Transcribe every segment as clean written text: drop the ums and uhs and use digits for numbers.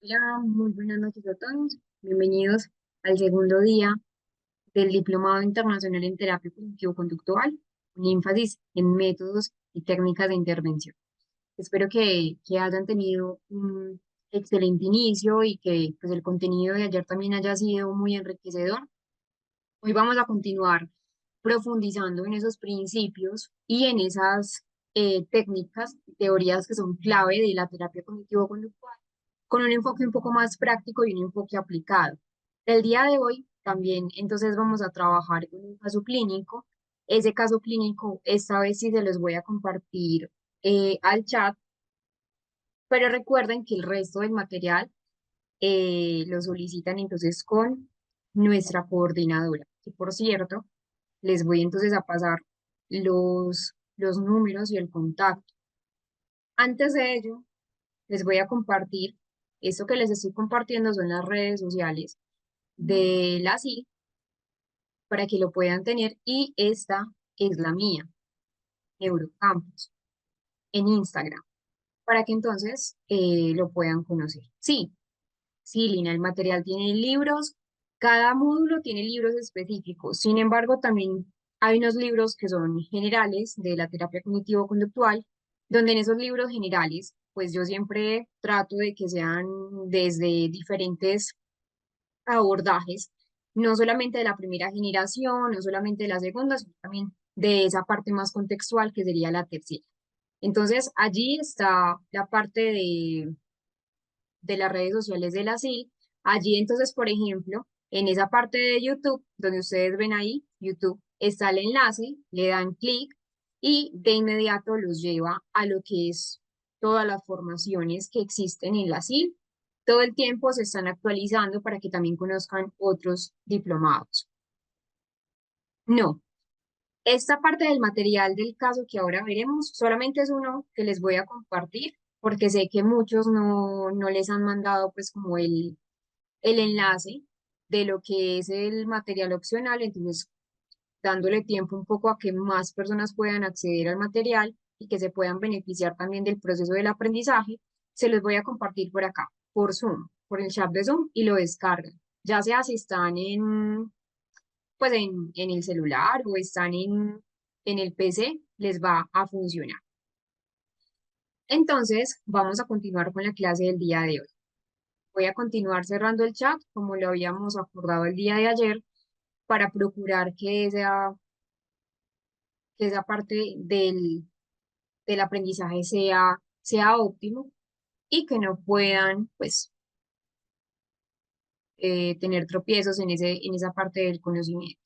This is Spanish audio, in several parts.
Hola, muy buenas noches a todos. Bienvenidos al segundo día del Diplomado Internacional en Terapia Cognitivo-Conductual, con énfasis en métodos y técnicas de intervención. Espero que hayan tenido un excelente inicio y que pues, el contenido de ayer también haya sido muy enriquecedor. Hoy vamos a continuar profundizando en esos principios y en esas técnicas, teorías que son clave de la terapia cognitivo-conductual con un enfoque un poco más práctico y un enfoque aplicado. El día de hoy también entonces vamos a trabajar con un caso clínico. Ese caso clínico, esta vez sí se los voy a compartir al chat, pero recuerden que el resto del material lo solicitan entonces con nuestra coordinadora. Y por cierto, les voy entonces a pasar los números y el contacto. Antes de ello, les voy a compartir, esto que les estoy compartiendo son las redes sociales de la CIL para que lo puedan tener y esta es la mía, Eurocampus, en Instagram, para que entonces lo puedan conocer. Sí, sí, Lina, el material tiene libros, cada módulo tiene libros específicos, sin embargo, también hay unos libros que son generales de la terapia cognitivo-conductual, donde en esos libros generales, pues yo siempre trato de que sean desde diferentes abordajes, no solamente de la primera generación, no solamente de la segunda, sino también de esa parte más contextual que sería la tercera. Entonces, allí está la parte de las redes sociales de la CIL. Allí, entonces, por ejemplo, en esa parte de YouTube, donde ustedes ven ahí, YouTube, está el enlace, le dan clic y de inmediato los lleva a lo que es todas las formaciones que existen en la CIL. Todo el tiempo se están actualizando para que también conozcan otros diplomados. No, esta parte del material del caso que ahora veremos solamente es uno que les voy a compartir porque sé que muchos no les han mandado pues como el enlace de lo que es el material opcional, entonces dándole tiempo un poco a que más personas puedan acceder al material y que se puedan beneficiar también del proceso del aprendizaje, se los voy a compartir por acá, por Zoom, por el chat de Zoom y lo descargan, ya sea si están pues en el celular o están en el PC, les va a funcionar. Entonces, vamos a continuar con la clase del día de hoy. Voy a continuar cerrando el chat como lo habíamos acordado el día de ayer para procurar que esa parte del aprendizaje sea óptimo y que no puedan, pues, tener tropiezos en esa parte del conocimiento.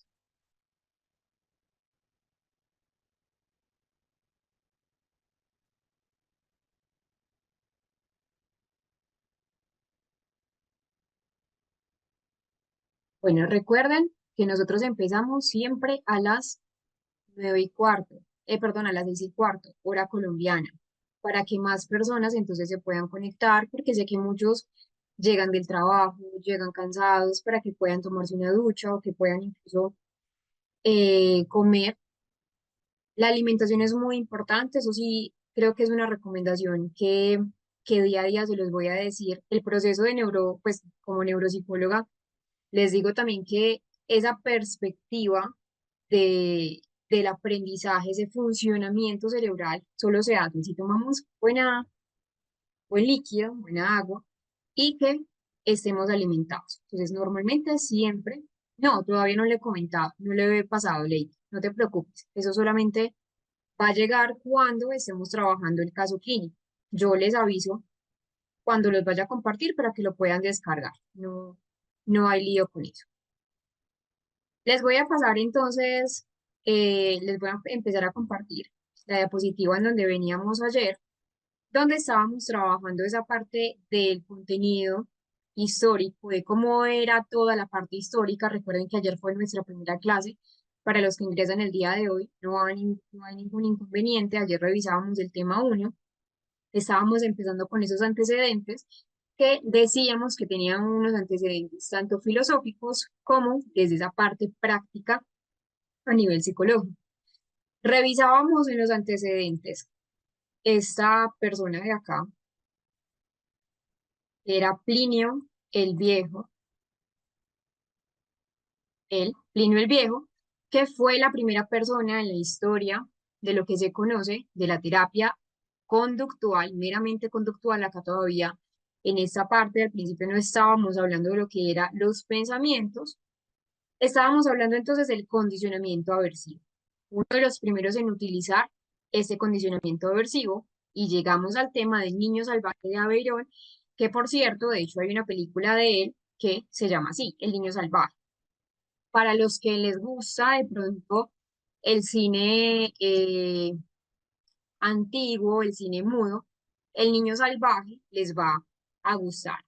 Bueno, recuerden que nosotros empezamos siempre a las 9:15, perdón, a las 6:15, hora colombiana, para que más personas entonces se puedan conectar, porque sé que muchos llegan del trabajo, llegan cansados, para que puedan tomarse una ducha o que puedan incluso comer. La alimentación es muy importante, eso sí, creo que es una recomendación que día a día se los voy a decir. El proceso de pues como neuropsicóloga, les digo también que esa perspectiva del aprendizaje, ese funcionamiento cerebral, solo se hace si tomamos buen líquido, buena agua y que estemos alimentados. Entonces, normalmente siempre, no, todavía no le he comentado, no le he pasado, Lady, no te preocupes, eso solamente va a llegar cuando estemos trabajando el caso clínico. Yo les aviso cuando los vaya a compartir para que lo puedan descargar. No, no hay lío con eso. Les voy a pasar entonces, les voy a empezar a compartir la diapositiva en donde veníamos ayer, donde estábamos trabajando esa parte del contenido histórico, de cómo era toda la parte histórica. Recuerden que ayer fue nuestra primera clase. Para los que ingresan el día de hoy, no hay ningún inconveniente. Ayer revisábamos el tema uno, estábamos empezando con esos antecedentes que decíamos que tenían unos antecedentes tanto filosóficos como desde esa parte práctica a nivel psicológico. Revisábamos en los antecedentes esta persona de acá, Era Plinio el Viejo, Plinio el Viejo, que fue la primera persona en la historia de lo que se conoce de la terapia conductual, meramente conductual. Acá todavía en esta parte al principio no estábamos hablando de lo que eran los pensamientos, estábamos hablando entonces del condicionamiento aversivo. Uno de los primeros en utilizar ese condicionamiento aversivo, y llegamos al tema del niño salvaje de Aveyron, que por cierto, de hecho hay una película de él que se llama así, El niño salvaje. Para los que les gusta de pronto el cine antiguo, el cine mudo, El niño salvaje les va a gustar.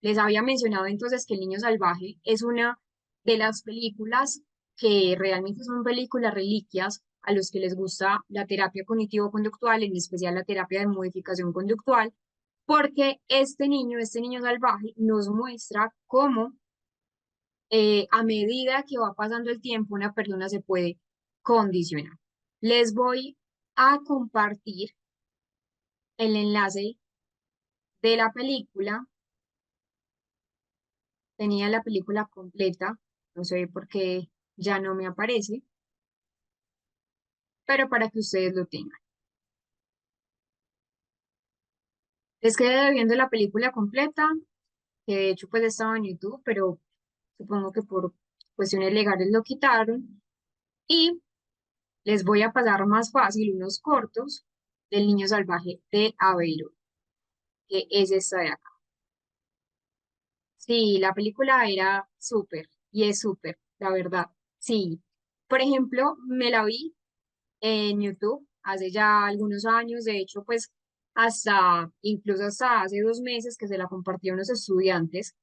Les había mencionado entonces que El niño salvaje es una de las películas que realmente son películas reliquias a los que les gusta la terapia cognitivo-conductual, en especial la terapia de modificación conductual, porque este niño salvaje, nos muestra cómo a medida que va pasando el tiempo, una persona se puede condicionar. Les voy a compartir el enlace de la película. Tenía la película completa, no sé por qué ya no me aparece, pero para que ustedes lo tengan. Les quedé viendo la película completa, que de hecho pues estaba en YouTube, pero supongo que por cuestiones legales lo quitaron. Y les voy a pasar más fácil unos cortos del niño salvaje de Aveiro, que es esta de acá. Sí, la película era súper y es súper, la verdad. Sí. Por ejemplo, me la vi en YouTube hace ya algunos años, de hecho, pues incluso hasta hace 2 meses que se la compartí a unos estudiantes,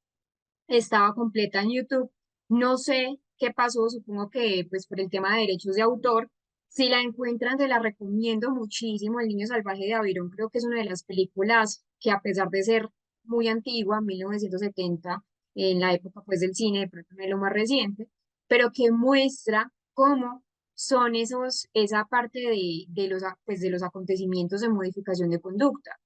estaba completa en YouTube. No sé qué pasó, supongo que pues por el tema de derechos de autor. Si la encuentran, se la recomiendo muchísimo. El niño salvaje de Avirón creo que es una de las películas que, a pesar de ser muy antigua, 1970, en la época pues del cine, de pronto no es lo más reciente, pero que muestra cómo son esa parte pues, de los acontecimientos de modificación de conducta.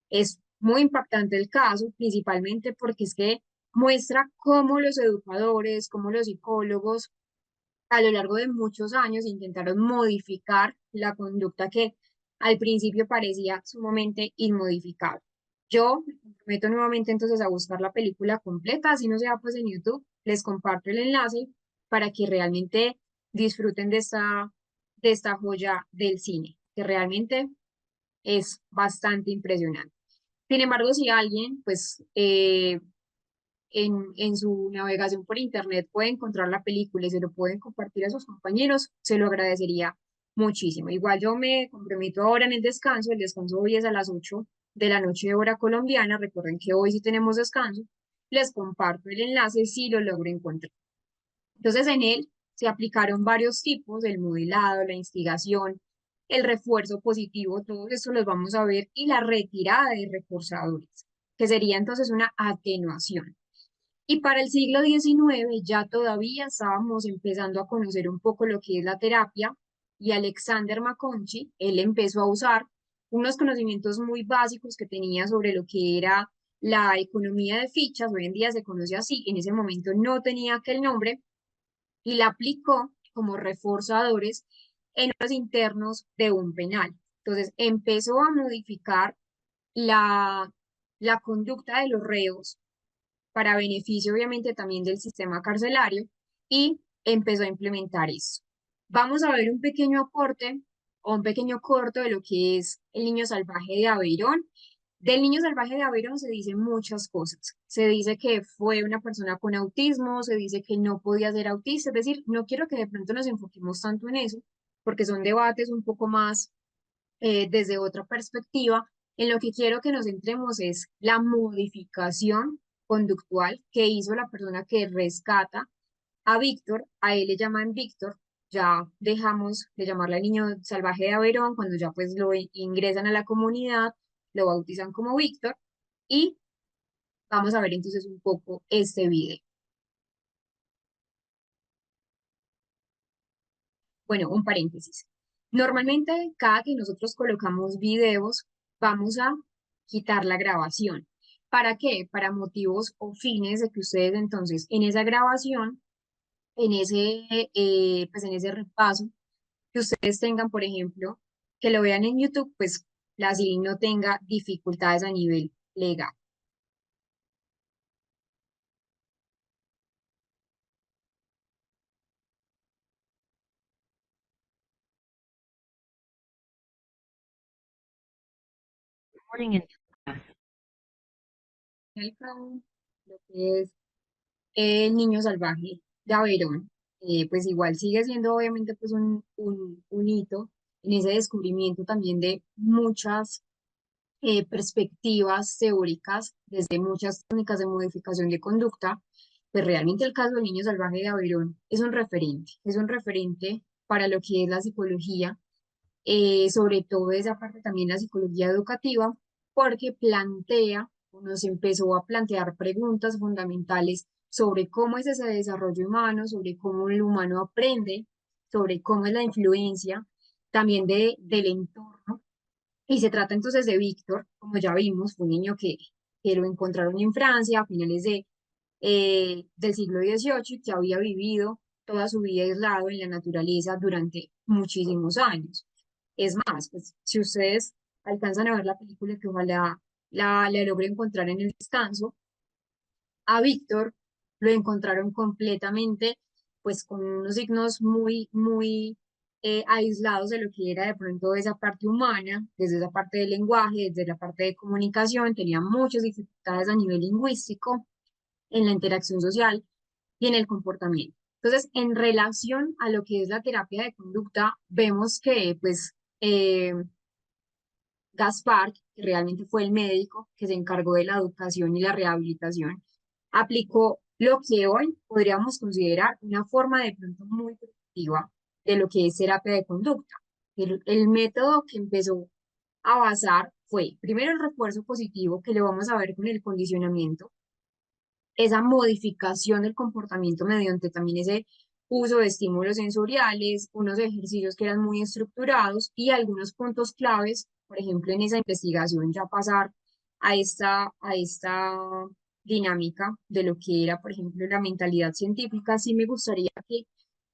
Es muy impactante el caso, principalmente porque es que muestra cómo los educadores, cómo los psicólogos a lo largo de muchos años intentaron modificar la conducta que al principio parecía sumamente inmodificable. Yo me comprometo nuevamente entonces a buscar la película completa, si no sea pues en YouTube, les comparto el enlace para que realmente disfruten de esta joya del cine, que realmente es bastante impresionante. Sin embargo, si alguien, pues, en su navegación por internet puede encontrar la película y se lo pueden compartir a sus compañeros, se lo agradecería muchísimo. Igual yo me comprometo ahora en el descanso hoy es a las 8 de la noche hora colombiana, recuerden que hoy sí tenemos descanso, les comparto el enlace si lo logro encontrar. Entonces, en él se aplicaron varios tipos, el modelado, la instigación, el refuerzo positivo, todo esto los vamos a ver, y la retirada de reforzadores, que sería entonces una atenuación. Y para el siglo XIX ya todavía estábamos empezando a conocer un poco lo que es la terapia, y Alexander McConaughey, él empezó a usar unos conocimientos muy básicos que tenía sobre lo que era la economía de fichas, hoy en día se conoce así, en ese momento no tenía aquel nombre, y la aplicó como reforzadores en los internos de un penal. Entonces empezó a modificar la, la conducta de los reos para beneficio obviamente también del sistema carcelario, y empezó a implementar eso. Vamos a ver un pequeño aporte o un pequeño corto de lo que es el niño salvaje de Aveirón. Del niño salvaje de Aveirón se dicen muchas cosas. Se dice que fue una persona con autismo, se dice que no podía ser autista, es decir, no quiero que de pronto nos enfoquemos tanto en eso, porque son debates un poco más desde otra perspectiva. En lo que quiero que nos centremos es la modificación conductual que hizo la persona que rescata a Víctor. A él le llaman Víctor, ya dejamos de llamarle al niño salvaje de Averón, cuando ya pues lo ingresan a la comunidad, lo bautizan como Víctor, y vamos a ver entonces un poco este video. Bueno, un paréntesis. Normalmente, cada que nosotros colocamos videos, vamos a quitar la grabación. ¿Para qué? Para motivos o fines de que ustedes entonces en esa grabación, pues en ese repaso, que ustedes tengan, por ejemplo, que lo vean en YouTube, pues la CIVI no tenga dificultades a nivel legal. Morning in class. El caso, lo que es el niño salvaje de Averón, pues igual sigue siendo obviamente pues un hito en ese descubrimiento también de muchas perspectivas teóricas desde muchas técnicas de modificación de conducta, pues realmente el caso del niño salvaje de Averón es un referente para lo que es la psicología, sobre todo esa parte también la psicología educativa, porque plantea o nos empezó a plantear preguntas fundamentales sobre cómo es ese desarrollo humano, sobre cómo el humano aprende, sobre cómo es la influencia también del entorno. Y se trata entonces de Víctor, como ya vimos, fue un niño que lo encontraron en Francia a finales del siglo XVIII y que había vivido toda su vida aislado en la naturaleza durante muchísimos años. Es más, pues, si ustedes alcanzan a ver la película, que ojalá la logren encontrar en el descanso, a Víctor lo encontraron completamente, pues con unos signos muy aislados de lo que era de pronto esa parte humana, desde esa parte del lenguaje, desde la parte de comunicación, tenía muchas dificultades a nivel lingüístico, en la interacción social y en el comportamiento. Entonces, en relación a lo que es la terapia de conducta, vemos que, pues, Gaspar, que realmente fue el médico que se encargó de la educación y la rehabilitación, aplicó lo que hoy podríamos considerar una forma de pronto muy efectiva de lo que es terapia de conducta. El método que empezó a basar fue primero el refuerzo positivo, que lo vamos a ver con el condicionamiento, esa modificación del comportamiento mediante también ese uso de estímulos sensoriales, unos ejercicios que eran muy estructurados y algunos puntos claves, por ejemplo, en esa investigación ya pasar a esta dinámica de lo que era, por ejemplo, la mentalidad científica. Sí me gustaría que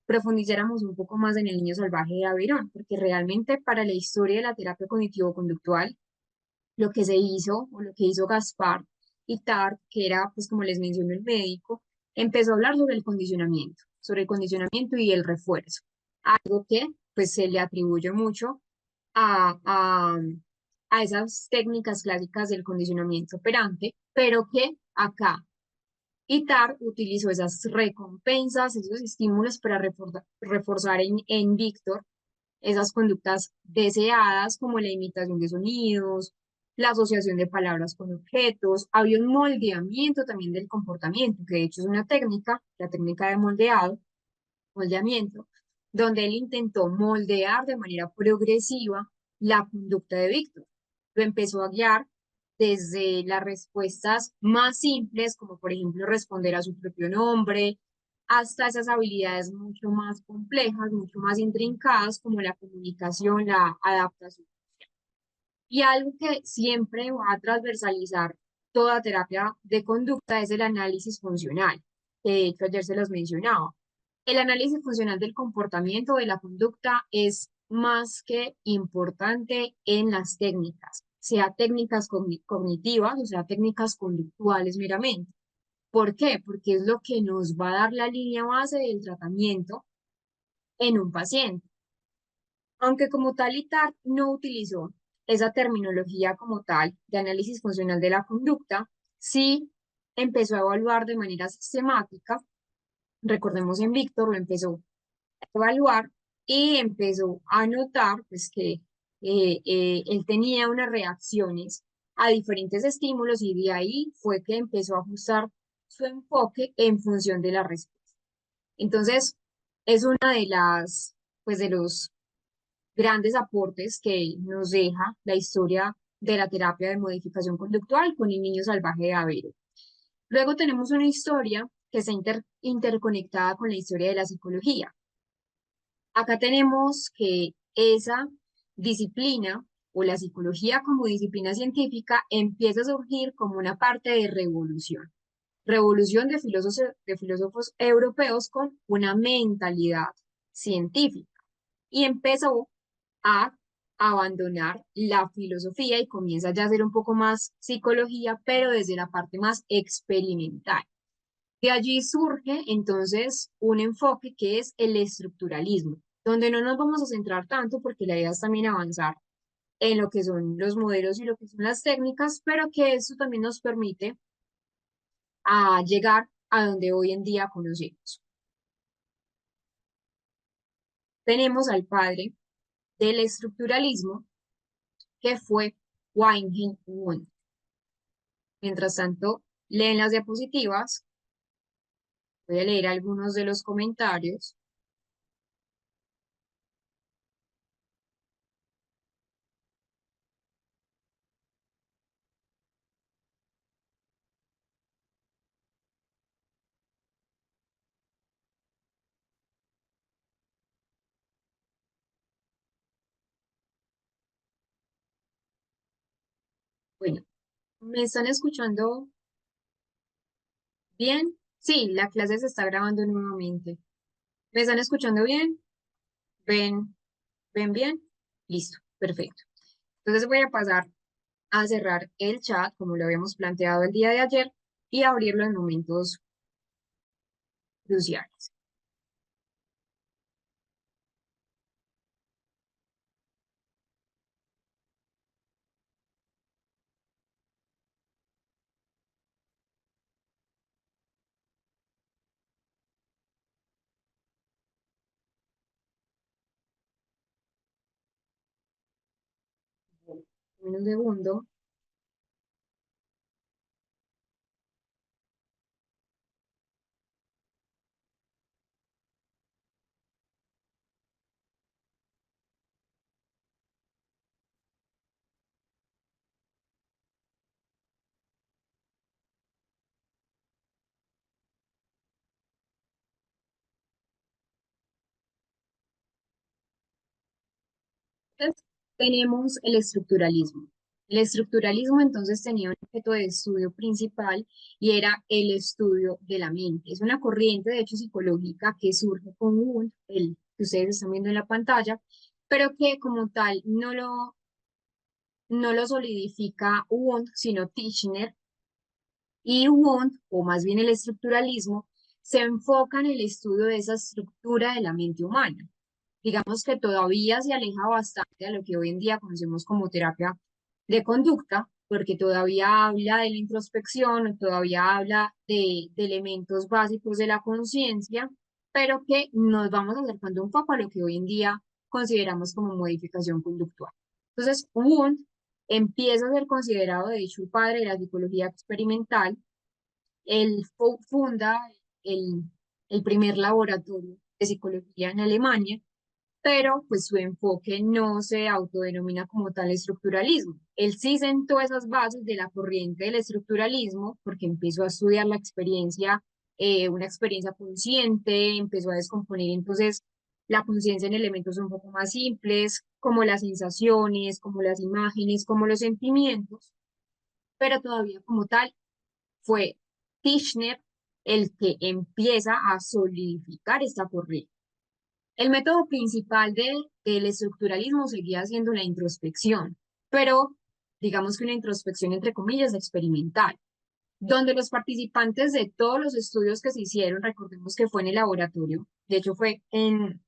profundizáramos un poco más en el niño salvaje de Averón, porque realmente para la historia de la terapia cognitivo-conductual, lo que se hizo, o lo que hizo Gaspar y Tart, que era, pues como les mencionó el médico, empezó a hablar sobre el condicionamiento y el refuerzo, algo que pues se le atribuye mucho a, a, a esas técnicas clásicas del condicionamiento operante, pero que acá Itar utilizó esas recompensas, esos estímulos para reforzar en Víctor esas conductas deseadas como la imitación de sonidos, la asociación de palabras con objetos. Había un moldeamiento también del comportamiento, que de hecho es una técnica, la técnica de moldeamiento, donde él intentó moldear de manera progresiva la conducta de Víctor. Lo empezó a guiar desde las respuestas más simples, como por ejemplo responder a su propio nombre, hasta esas habilidades mucho más complejas, mucho más intrincadas, como la comunicación, la adaptación. Y algo que siempre va a transversalizar toda terapia de conducta es el análisis funcional, que de hecho ayer se los mencionaba. El análisis funcional del comportamiento de la conducta es más que importante en las técnicas, sea técnicas cognitivas o sea técnicas conductuales meramente. ¿Por qué? Porque es lo que nos va a dar la línea base del tratamiento en un paciente. Aunque como tal ITAR no utilizó esa terminología como tal de análisis funcional de la conducta, sí empezó a evaluar de manera sistemática. Recordemos en Víctor, lo empezó a evaluar y empezó a notar pues, que él tenía unas reacciones a diferentes estímulos y de ahí fue que empezó a ajustar su enfoque en función de la respuesta. Entonces, es una de pues de los grandes aportes que nos deja la historia de la terapia de modificación conductual con el niño salvaje de Avero. Luego tenemos una historia que está interconectada con la historia de la psicología. Acá tenemos que esa disciplina o la psicología como disciplina científica empieza a surgir como una parte de revolución. Revolución de filósofos europeos con una mentalidad científica. Y empezó a abandonar la filosofía y comienza ya a ser un poco más psicología, pero desde la parte más experimental. De allí surge entonces un enfoque que es el estructuralismo, donde no nos vamos a centrar tanto porque la idea es también avanzar en lo que son los modelos y lo que son las técnicas, pero que eso también nos permite a llegar a donde hoy en día conocemos. Tenemos al padre del estructuralismo, que fue Weinhin Wundt. Mientras tanto, leen las diapositivas, voy a leer algunos de los comentarios. Bueno, ¿me están escuchando bien? Sí, la clase se está grabando nuevamente. ¿Me están escuchando bien? ¿Ven, ven bien? Listo, perfecto. Entonces voy a pasar a cerrar el chat, como lo habíamos planteado el día de ayer, y abrirlo en momentos cruciales. Un segundo. Entonces, tenemos el estructuralismo. El estructuralismo entonces tenía un objeto de estudio principal y era el estudio de la mente. Es una corriente, de hecho, psicológica que surge con Wundt, el que ustedes están viendo en la pantalla, pero que como tal no lo solidifica Wundt, sino Tishner. Y Wundt, o más bien el estructuralismo, se enfoca en el estudio de esa estructura de la mente humana. Digamos que todavía se aleja bastante a lo que hoy en día conocemos como terapia de conducta, porque todavía habla de la introspección, todavía habla de elementos básicos de la conciencia, pero que nos vamos acercando un poco a lo que hoy en día consideramos como modificación conductual. Entonces, Wundt empieza a ser considerado, de hecho, el padre de la psicología experimental. Él funda el, el primer laboratorio de psicología en Alemania, pero pues su enfoque no se autodenomina como tal estructuralismo. Él sí sentó esas bases de la corriente del estructuralismo porque empezó a estudiar la experiencia, una experiencia consciente, empezó a descomponer entonces la conciencia en elementos un poco más simples, como las sensaciones, como las imágenes, como los sentimientos, pero todavía como tal fue Tischner el que empieza a solidificar esta corriente. El método principal del estructuralismo seguía siendo la introspección, pero digamos que una introspección entre comillas experimental, donde los participantes de todos los estudios que se hicieron, recordemos que fue en el laboratorio, de hecho fue en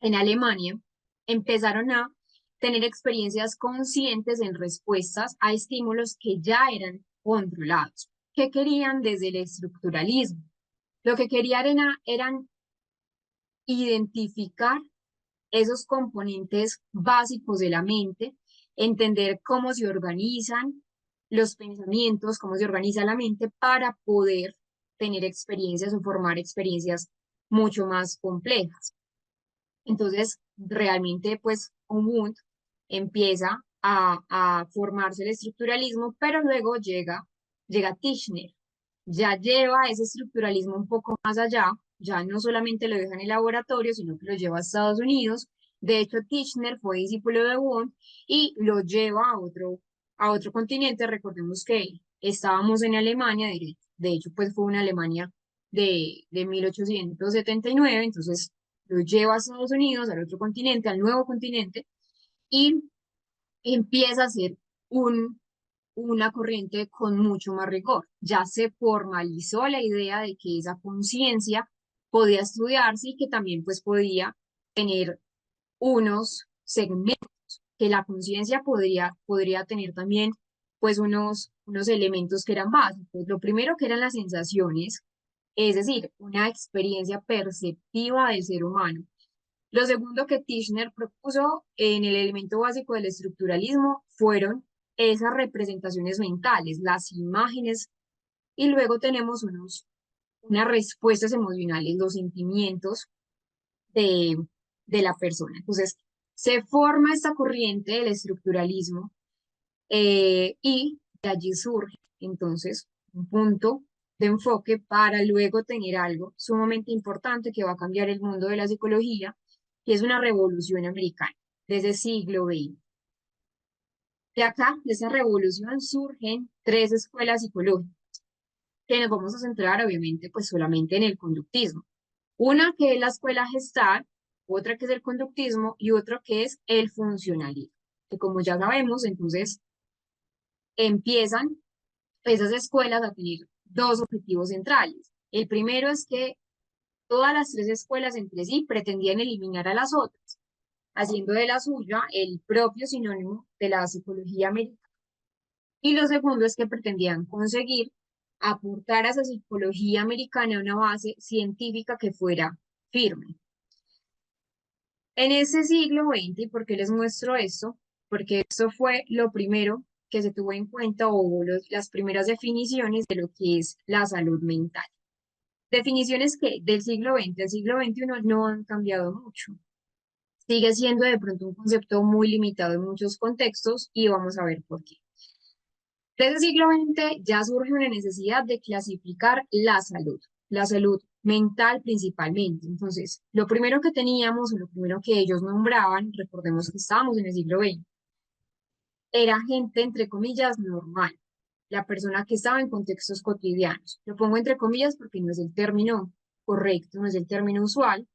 Alemania, empezaron a tener experiencias conscientes en respuestas a estímulos que ya eran controlados. ¿Qué querían desde el estructuralismo? Lo que querían eran identificar esos componentes básicos de la mente, entender cómo se organizan los pensamientos, cómo se organiza la mente para poder tener experiencias o formar experiencias mucho más complejas. Entonces, realmente, pues, un Wundt empieza a formarse el estructuralismo, pero luego llega Tishner, ya lleva ese estructuralismo un poco más allá, ya no solamente lo deja en el laboratorio, sino que lo lleva a Estados Unidos De hecho, Titchener fue discípulo de Wundt y lo lleva a otro continente. Recordemos que estábamos en Alemania, de hecho, pues fue una Alemania de 1879, entonces lo lleva a Estados Unidos, al otro continente, al nuevo continente, y empieza a ser un, una corriente con mucho más rigor. Ya se formalizó la idea de que esa conciencia podía estudiarse y que también pues podía tener unos segmentos, que la conciencia podría tener también pues unos elementos que eran básicos. Lo primero que eran las sensaciones, es decir, una experiencia perceptiva del ser humano. Lo segundo que Tishner propuso en el elemento básico del estructuralismo fueron esas representaciones mentales, las imágenes, y luego tenemos unas respuestas emocionales, los sentimientos de, de la persona. Entonces, se forma esta corriente del estructuralismo y de allí surge entonces un punto de enfoque para luego tener algo sumamente importante que va a cambiar el mundo de la psicología, que es una revolución americana desde el siglo XX. De acá, de esa revolución, surgen tres escuelas psicológicas, que nos vamos a centrar obviamente pues solamente en el conductismo. Una que es la escuela gestal, otra que es el conductismo y otra que es el funcionalismo. Que como ya sabemos, entonces empiezan esas escuelas a tener dos objetivos centrales. El primero es que todas las tres escuelas entre sí pretendían eliminar a las otras, haciendo de la suya el propio sinónimo de la psicología americana. Y lo segundo es que pretendían conseguir aportar a esa psicología americana una base científica que fuera firme. En ese siglo XX, ¿y por qué les muestro esto? Porque esto fue lo primero que se tuvo en cuenta o hubo las primeras definiciones de lo que es la salud mental. Definiciones que del siglo XX al siglo XXI no han cambiado mucho. Sigue siendo de pronto un concepto muy limitado en muchos contextos y vamos a ver por qué. Desde el siglo XX ya surge una necesidad de clasificar la salud mental principalmente. Entonces, lo primero que teníamos, o lo primero que ellos nombraban, recordemos que estábamos en el siglo XX, era gente, entre comillas, normal, la persona que estaba en contextos cotidianos. Lo pongo entre comillas porque no es el término correcto, no es el término usual,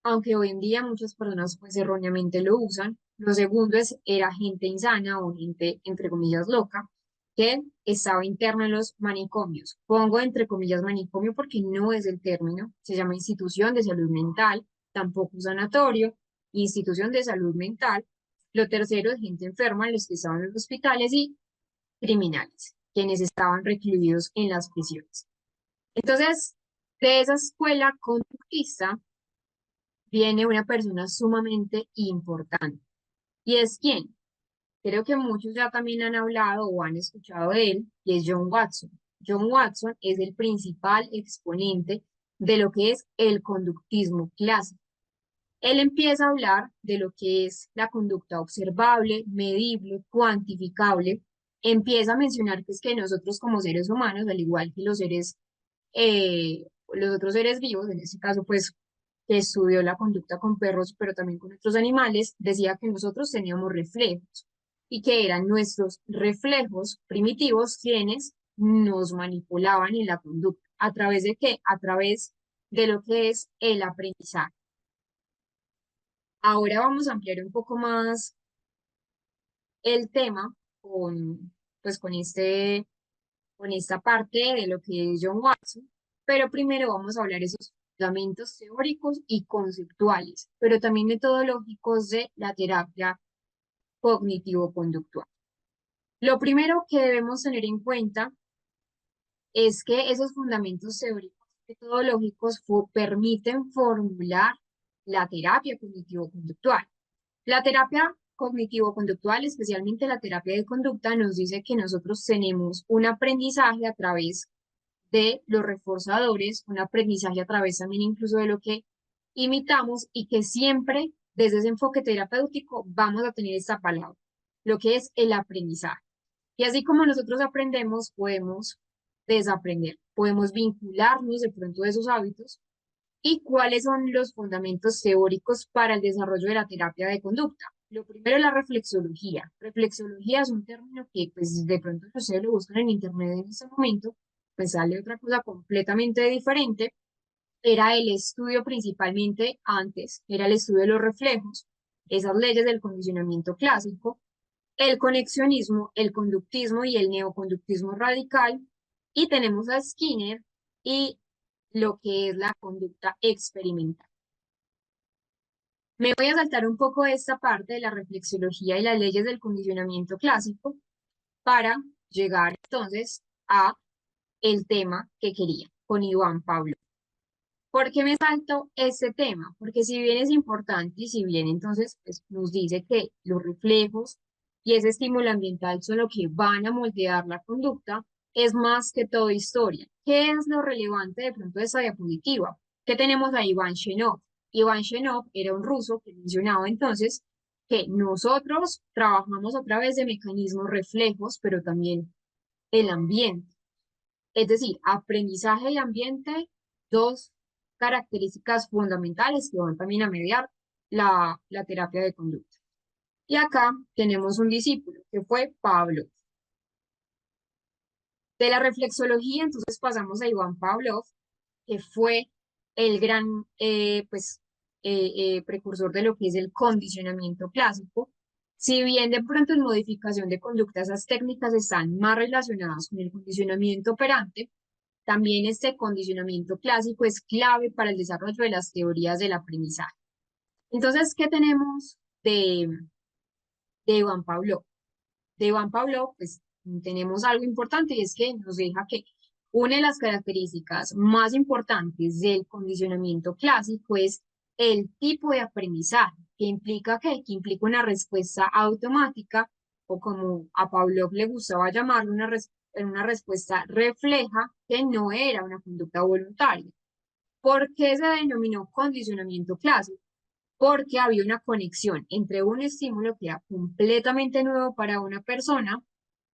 aunque hoy en día muchas personas pues erróneamente lo usan. Lo segundo era gente insana o gente, entre comillas, loca, que estaba interna en los manicomios. Pongo entre comillas manicomio porque no es el término, se llama institución de salud mental, tampoco sanatorio, institución de salud mental. Lo tercero es gente enferma, los que estaban en los hospitales y criminales, quienes estaban recluidos en las prisiones. Entonces, de esa escuela conductista viene una persona sumamente importante. ¿Y es quién? Creo que muchos ya también han hablado o han escuchado de él, y es John Watson. John Watson es el principal exponente de lo que es el conductismo clásico. Él empieza a hablar de lo que es la conducta observable, medible, cuantificable. Empieza a mencionar que es que nosotros como seres humanos, al igual que los otros seres vivos, en este caso pues que estudió la conducta con perros, pero también con otros animales, decía que nosotros teníamos reflejos y que eran nuestros reflejos primitivos quienes nos manipulaban en la conducta. ¿A través de qué? A través de lo que es el aprendizaje. Ahora vamos a ampliar un poco más el tema con, pues, con esta parte de lo que es John Watson, pero primero vamos a hablar esos fundamentos teóricos y conceptuales, pero también metodológicos de la terapia cognitivo-conductual. Lo primero que debemos tener en cuenta es que esos fundamentos teóricos y metodológicos permiten formular la terapia cognitivo-conductual. La terapia cognitivo-conductual, especialmente la terapia de conducta, nos dice que nosotros tenemos un aprendizaje a través de los reforzadores, un aprendizaje a través también incluso de lo que imitamos y que siempre desde ese enfoque terapéutico vamos a tener esta palabra, lo que es el aprendizaje. Y así como nosotros aprendemos, podemos desaprender, podemos vincularnos de pronto de esos hábitos ¿Y cuáles son los fundamentos teóricos para el desarrollo de la terapia de conducta? Lo primero es la reflexología. Reflexología es un término que, pues, de pronto si ustedes lo buscan en internet en este momento, pues sale otra cosa completamente diferente. Era el estudio principalmente antes, era el estudio de los reflejos, esas leyes del condicionamiento clásico, el conexionismo, el conductismo y el neoconductismo radical. Y tenemos a Skinner y lo que es la conducta experimental. Me voy a saltar un poco esta parte de la reflexología y las leyes del condicionamiento clásico para llegar entonces a el tema que quería con Iván Pablo. ¿Por qué me salto este tema? Porque si bien es importante y si bien entonces pues, nos dice que los reflejos y ese estímulo ambiental son lo que van a moldear la conducta, es más que todo historia. ¿Qué es lo relevante de pronto de esta diapositiva? ¿Qué tenemos a Iván Shenov? Iván Shenov era un ruso que mencionaba entonces que nosotros trabajamos a través de mecanismos reflejos, pero también el ambiente. Es decir, aprendizaje y ambiente, dos características fundamentales que van también a mediar la terapia de conducta. Y acá tenemos un discípulo que fue Pablo. De la reflexología, entonces pasamos a Iván Pavlov, que fue el gran precursor de lo que es el condicionamiento clásico. Si bien de pronto en modificación de conducta esas técnicas están más relacionadas con el condicionamiento operante, también este condicionamiento clásico es clave para el desarrollo de las teorías del aprendizaje. Entonces, ¿qué tenemos de Iván Pavlov? De Iván Pavlov, pues tenemos algo importante y es que nos deja que una de las características más importantes del condicionamiento clásico es el tipo de aprendizaje, que implica que implica una respuesta automática o como a Pavlov le gustaba llamarlo, una respuesta refleja que no era una conducta voluntaria. ¿Por qué se denominó condicionamiento clásico? Porque había una conexión entre un estímulo que era completamente nuevo para una persona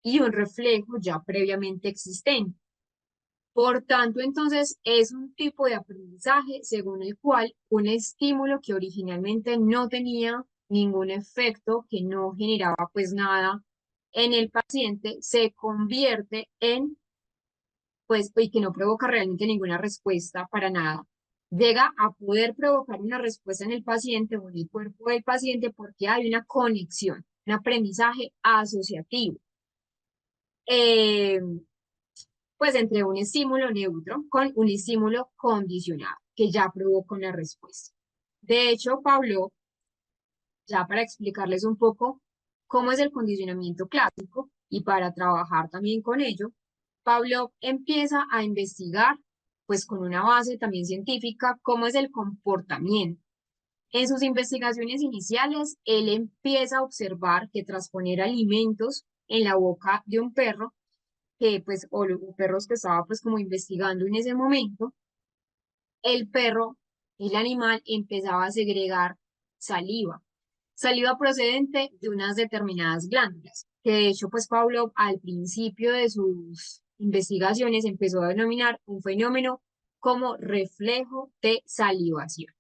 y un reflejo ya previamente existente. Por tanto, entonces es un tipo de aprendizaje según el cual un estímulo que originalmente no tenía ningún efecto, que no generaba pues nada en el paciente, se convierte en pues y que no provoca realmente ninguna respuesta para nada. Llega a poder provocar una respuesta en el paciente o en el cuerpo del paciente porque hay una conexión, un aprendizaje asociativo. Eh, pues entre un estímulo neutro con un estímulo condicionado, que ya provoca una respuesta. De hecho, Pablo, ya para explicarles un poco cómo es el condicionamiento clásico y para trabajar también con ello, Pablo empieza a investigar, pues con una base también científica, cómo es el comportamiento. En sus investigaciones iniciales, él empieza a observar que tras poner alimentos en la boca de un perro, que pues, o los perros que estaba pues como investigando en ese momento, el perro, el animal, empezaba a segregar saliva, saliva procedente de unas determinadas glándulas, que de hecho pues Pablo al principio de sus investigaciones empezó a denominar un fenómeno como reflejo de salivación.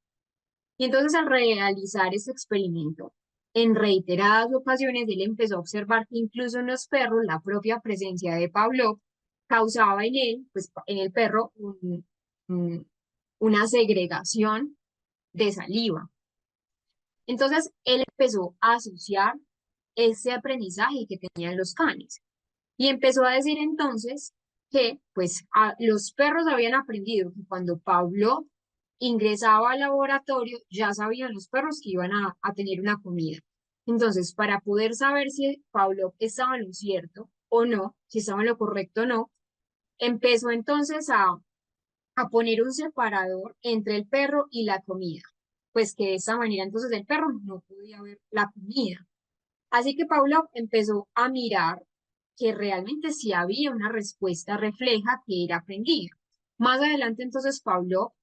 Y entonces al realizar este experimento, en reiteradas ocasiones él empezó a observar que incluso en los perros la propia presencia de Pavlov causaba en él, pues en el perro, un- una segregación de saliva. Entonces él empezó a asociar ese aprendizaje que tenían los canes y empezó a decir entonces que pues los perros habían aprendido que cuando Pablo ingresaba al laboratorio ya sabían los perros que iban a tener una comida. Entonces, para poder saber si Pablo estaba en lo cierto o no, si estaba en lo correcto o no, empezó entonces a poner un separador entre el perro y la comida, pues que de esa manera entonces el perro no podía ver la comida. Así que Pablo empezó a mirar que realmente sí había una respuesta refleja que era aprendida. Más adelante entonces Pablo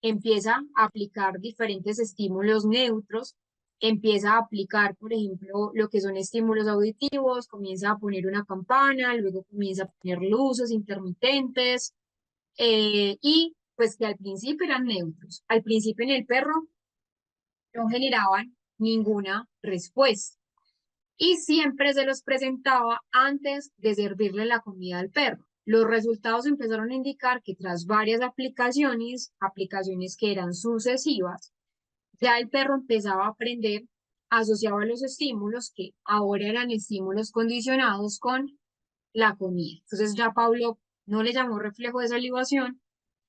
empieza a aplicar diferentes estímulos neutros, empieza a aplicar, por ejemplo, lo que son estímulos auditivos, comienza a poner una campana, luego comienza a poner luces intermitentes, y Pues que al principio eran neutros. Al principio en el perro no generaban ninguna respuesta y siempre se los presentaba antes de servirle la comida al perro. Los resultados empezaron a indicar que tras varias aplicaciones que eran sucesivas, ya el perro empezaba a aprender, asociaba los estímulos que ahora eran estímulos condicionados con la comida. Entonces ya Pablo no le llamó reflejo de salivación,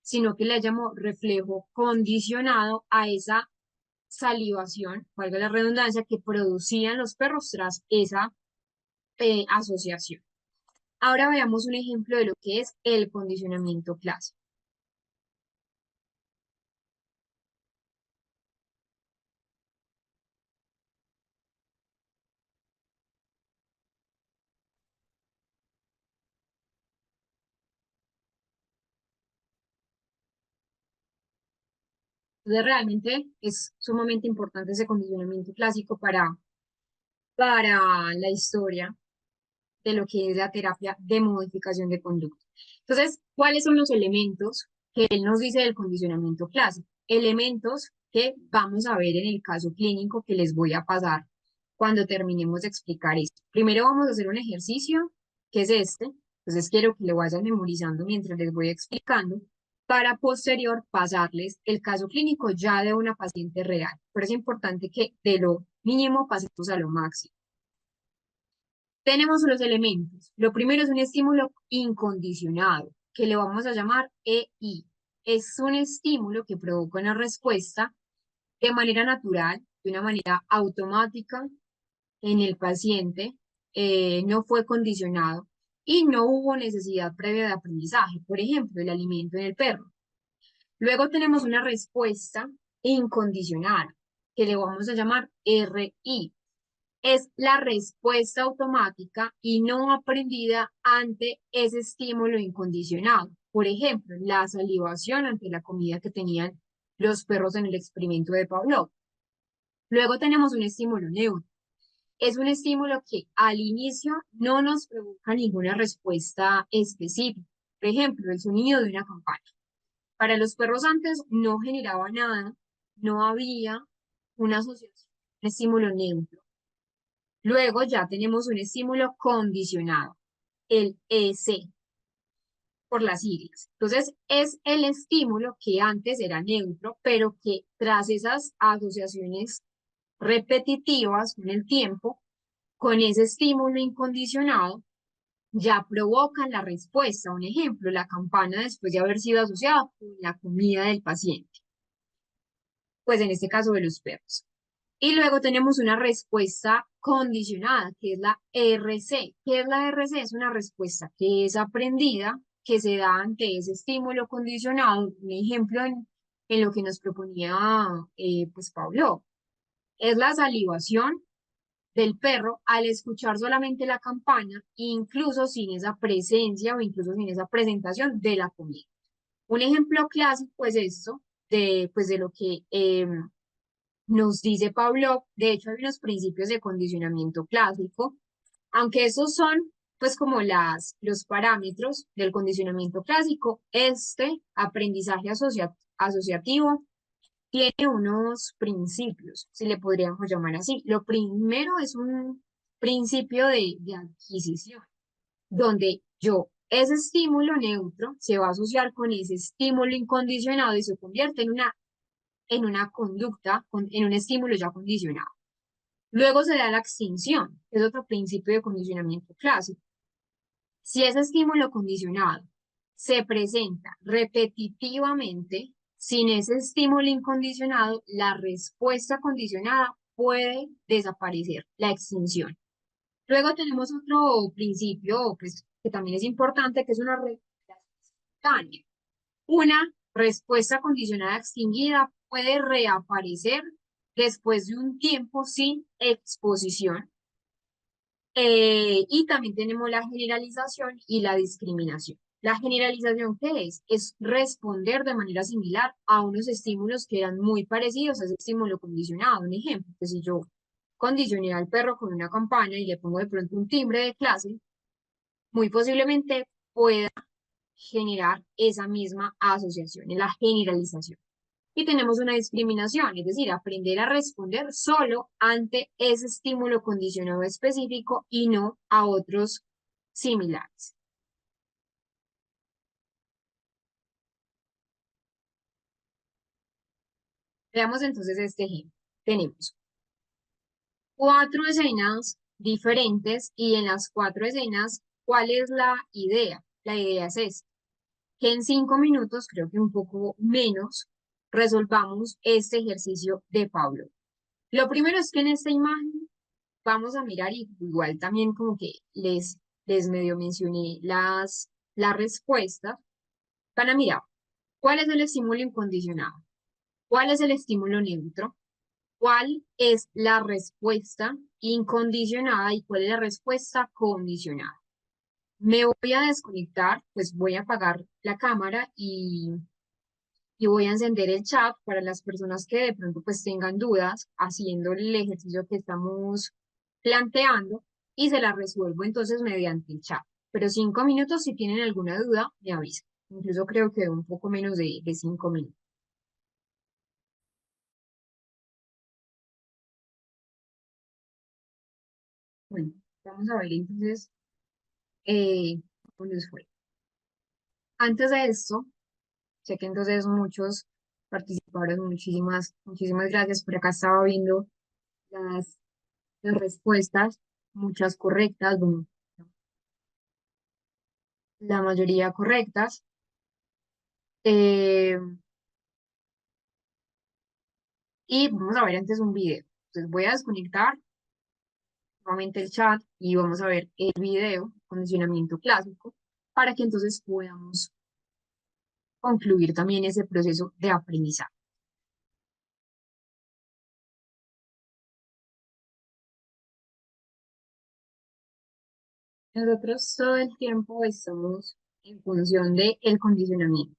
sino que le llamó reflejo condicionado a esa salivación, valga la redundancia, que producían los perros tras esa asociación. Ahora veamos un ejemplo de lo que es el condicionamiento clásico. Entonces, realmente es sumamente importante ese condicionamiento clásico para la historia de lo que es la terapia de modificación de conducta. Entonces, ¿cuáles son los elementos que él nos dice del condicionamiento clásico? Elementos que vamos a ver en el caso clínico que les voy a pasar cuando terminemos de explicar esto. Primero vamos a hacer un ejercicio, que es este. Entonces, quiero que lo vayan memorizando mientras les voy explicando, para posterior pasarles el caso clínico ya de una paciente real. Pero es importante que de lo mínimo pasemos a lo máximo. Tenemos los elementos. Lo primero es un estímulo incondicionado, que le vamos a llamar EI. Es un estímulo que provoca una respuesta de manera natural, de una manera automática en el paciente, no fue condicionado y no hubo necesidad previa de aprendizaje, por ejemplo, el alimento en el perro. Luego tenemos una respuesta incondicionada, que le vamos a llamar RI. Es la respuesta automática y no aprendida ante ese estímulo incondicionado. Por ejemplo, la salivación ante la comida que tenían los perros en el experimento de Pavlov. Luego tenemos un estímulo neutro. Es un estímulo que al inicio no nos provoca ninguna respuesta específica. Por ejemplo, el sonido de una campana. Para los perros antes no generaba nada, no había una asociación, un estímulo neutro. Luego ya tenemos un estímulo condicionado, el EC, por las siglas. Entonces, es el estímulo que antes era neutro, pero que tras esas asociaciones repetitivas con el tiempo, con ese estímulo incondicionado, ya provocan la respuesta. Un ejemplo, la campana después de haber sido asociada con la comida del paciente, pues en este caso de los perros. Y luego tenemos una respuesta condicionada, que es la RC. ¿Qué es la RC? Es una respuesta que es aprendida, que se da ante ese estímulo condicionado. Un ejemplo en lo que nos proponía pues Pablo. Es la salivación del perro al escuchar solamente la campana, incluso sin esa presencia o incluso sin esa presentación de la comida. Un ejemplo clásico es esto, pues de lo que nos dice Pablo. De hecho, hay unos principios de condicionamiento clásico, aunque esos son pues como los parámetros del condicionamiento clásico. Este aprendizaje asociativo tiene unos principios, si le podríamos llamar así. Lo primero es un principio de adquisición, donde ese estímulo neutro se va a asociar con ese estímulo incondicionado y se convierte en una conducta, en un estímulo ya condicionado. Luego se da la extinción, que es otro principio de condicionamiento clásico. Si ese estímulo condicionado se presenta repetitivamente, sin ese estímulo incondicionado, la respuesta condicionada puede desaparecer, la extinción. Luego tenemos otro principio, pues, que también es importante, que es una respuesta espontánea. Una respuesta condicionada extinguida puede reaparecer después de un tiempo sin exposición. Y también tenemos la generalización y la discriminación. La generalización, ¿qué es? Es responder de manera similar a unos estímulos que eran muy parecidos a ese estímulo condicionado. Un ejemplo, que si yo condicioné al perro con una campana y le pongo de pronto un timbre de clase, muy posiblemente pueda generar esa misma asociación, en la generalización. Y tenemos una discriminación, es decir, aprender a responder solo ante ese estímulo condicionado específico y no a otros similares. Veamos entonces este ejemplo. Tenemos cuatro escenas diferentes y en las cuatro escenas, ¿cuál es la idea? La idea es esta, que en 5 minutos, creo que un poco menos, resolvamos este ejercicio de Pablo. Lo primero es que en esta imagen vamos a mirar, y igual también como que les medio mencioné las respuestas, van a mirar cuál es el estímulo incondicionado, cuál es el estímulo neutro, cuál es la respuesta incondicionada y cuál es la respuesta condicionada. Me voy a desconectar, pues voy a apagar la cámara y voy a encender el chat para las personas que de pronto pues tengan dudas haciendo el ejercicio que estamos planteando y se la resuelvo entonces mediante el chat. Pero 5 minutos, si tienen alguna duda, me avisan. Incluso creo que un poco menos de 5 minutos. Bueno, vamos a ver entonces cómo nos fue. Antes de esto, sé que entonces muchos participaron, muchísimas gracias. Por acá estaba viendo las, las respuestas, muchas correctas, bueno, la mayoría correctas. Eh, y vamos a ver antes un video. Entonces voy a desconectar nuevamente el chat y vamos a ver el video, condicionamiento clásico, para que entonces podamos concluir también ese proceso de aprendizaje. Nosotros todo el tiempo estamos en función del condicionamiento.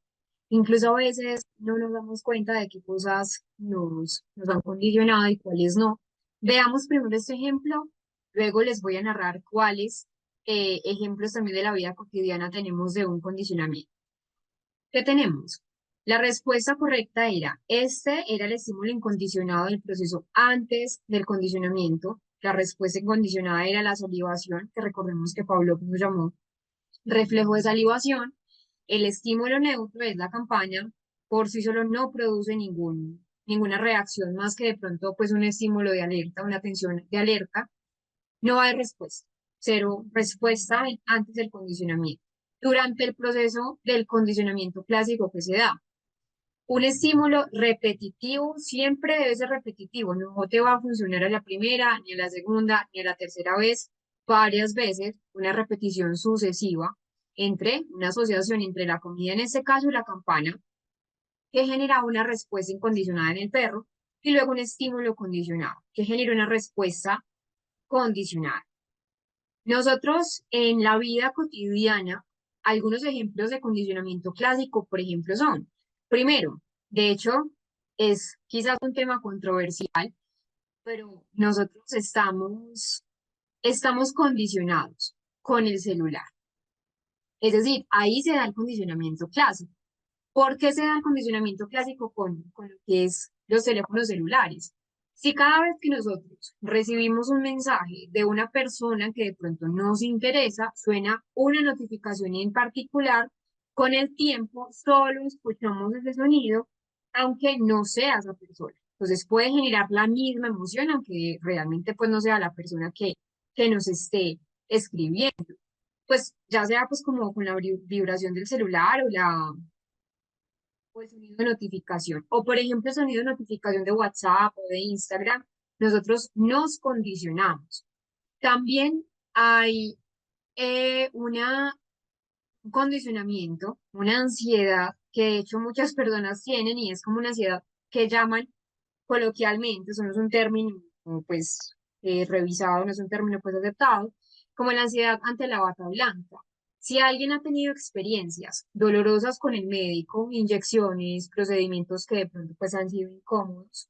Incluso a veces no nos damos cuenta de qué cosas nos han condicionado y cuáles no. Veamos primero este ejemplo, luego les voy a narrar cuáles ejemplos también de la vida cotidiana tenemos de un condicionamiento. ¿Qué tenemos? La respuesta correcta era, este era el estímulo incondicionado del proceso antes del condicionamiento. La respuesta incondicionada era la salivación, que recordemos que Pablo nos llamó reflejo de salivación. El estímulo neutro es la campaña, por sí solo no produce ninguna reacción más que de pronto pues un estímulo de alerta, una tensión de alerta. No hay respuesta, cero respuesta antes del condicionamiento. Durante el proceso del condicionamiento clásico que se da, un estímulo repetitivo siempre debe ser repetitivo, no te va a funcionar a la primera, ni a la segunda, ni a la tercera vez, varias veces, una repetición sucesiva entre una asociación entre la comida, en este caso, y la campana, que genera una respuesta incondicionada en el perro, y luego un estímulo condicionado, que genera una respuesta condicionada. Nosotros en la vida cotidiana, algunos ejemplos de condicionamiento clásico, por ejemplo, son, primero, de hecho, es quizás un tema controversial, pero nosotros estamos condicionados con el celular. Es decir, ahí se da el condicionamiento clásico. ¿Por qué se da el condicionamiento clásico con lo que es los teléfonos celulares? Si cada vez que nosotros recibimos un mensaje de una persona que de pronto nos interesa, suena una notificación en particular, con el tiempo solo escuchamos ese sonido, aunque no sea esa persona. Entonces puede generar la misma emoción, aunque realmente pues no sea la persona que nos esté escribiendo. Pues ya sea pues como con la vibración del celular o el sonido de notificación. O por ejemplo, el sonido de notificación de WhatsApp o de Instagram, nosotros nos condicionamos. También hay un condicionamiento, una ansiedad que de hecho muchas personas tienen y es como una ansiedad que llaman coloquialmente, eso no es un término pues revisado, no es un término pues aceptado, como la ansiedad ante la bata blanca. Si alguien ha tenido experiencias dolorosas con el médico, inyecciones, procedimientos que de pronto pues han sido incómodos,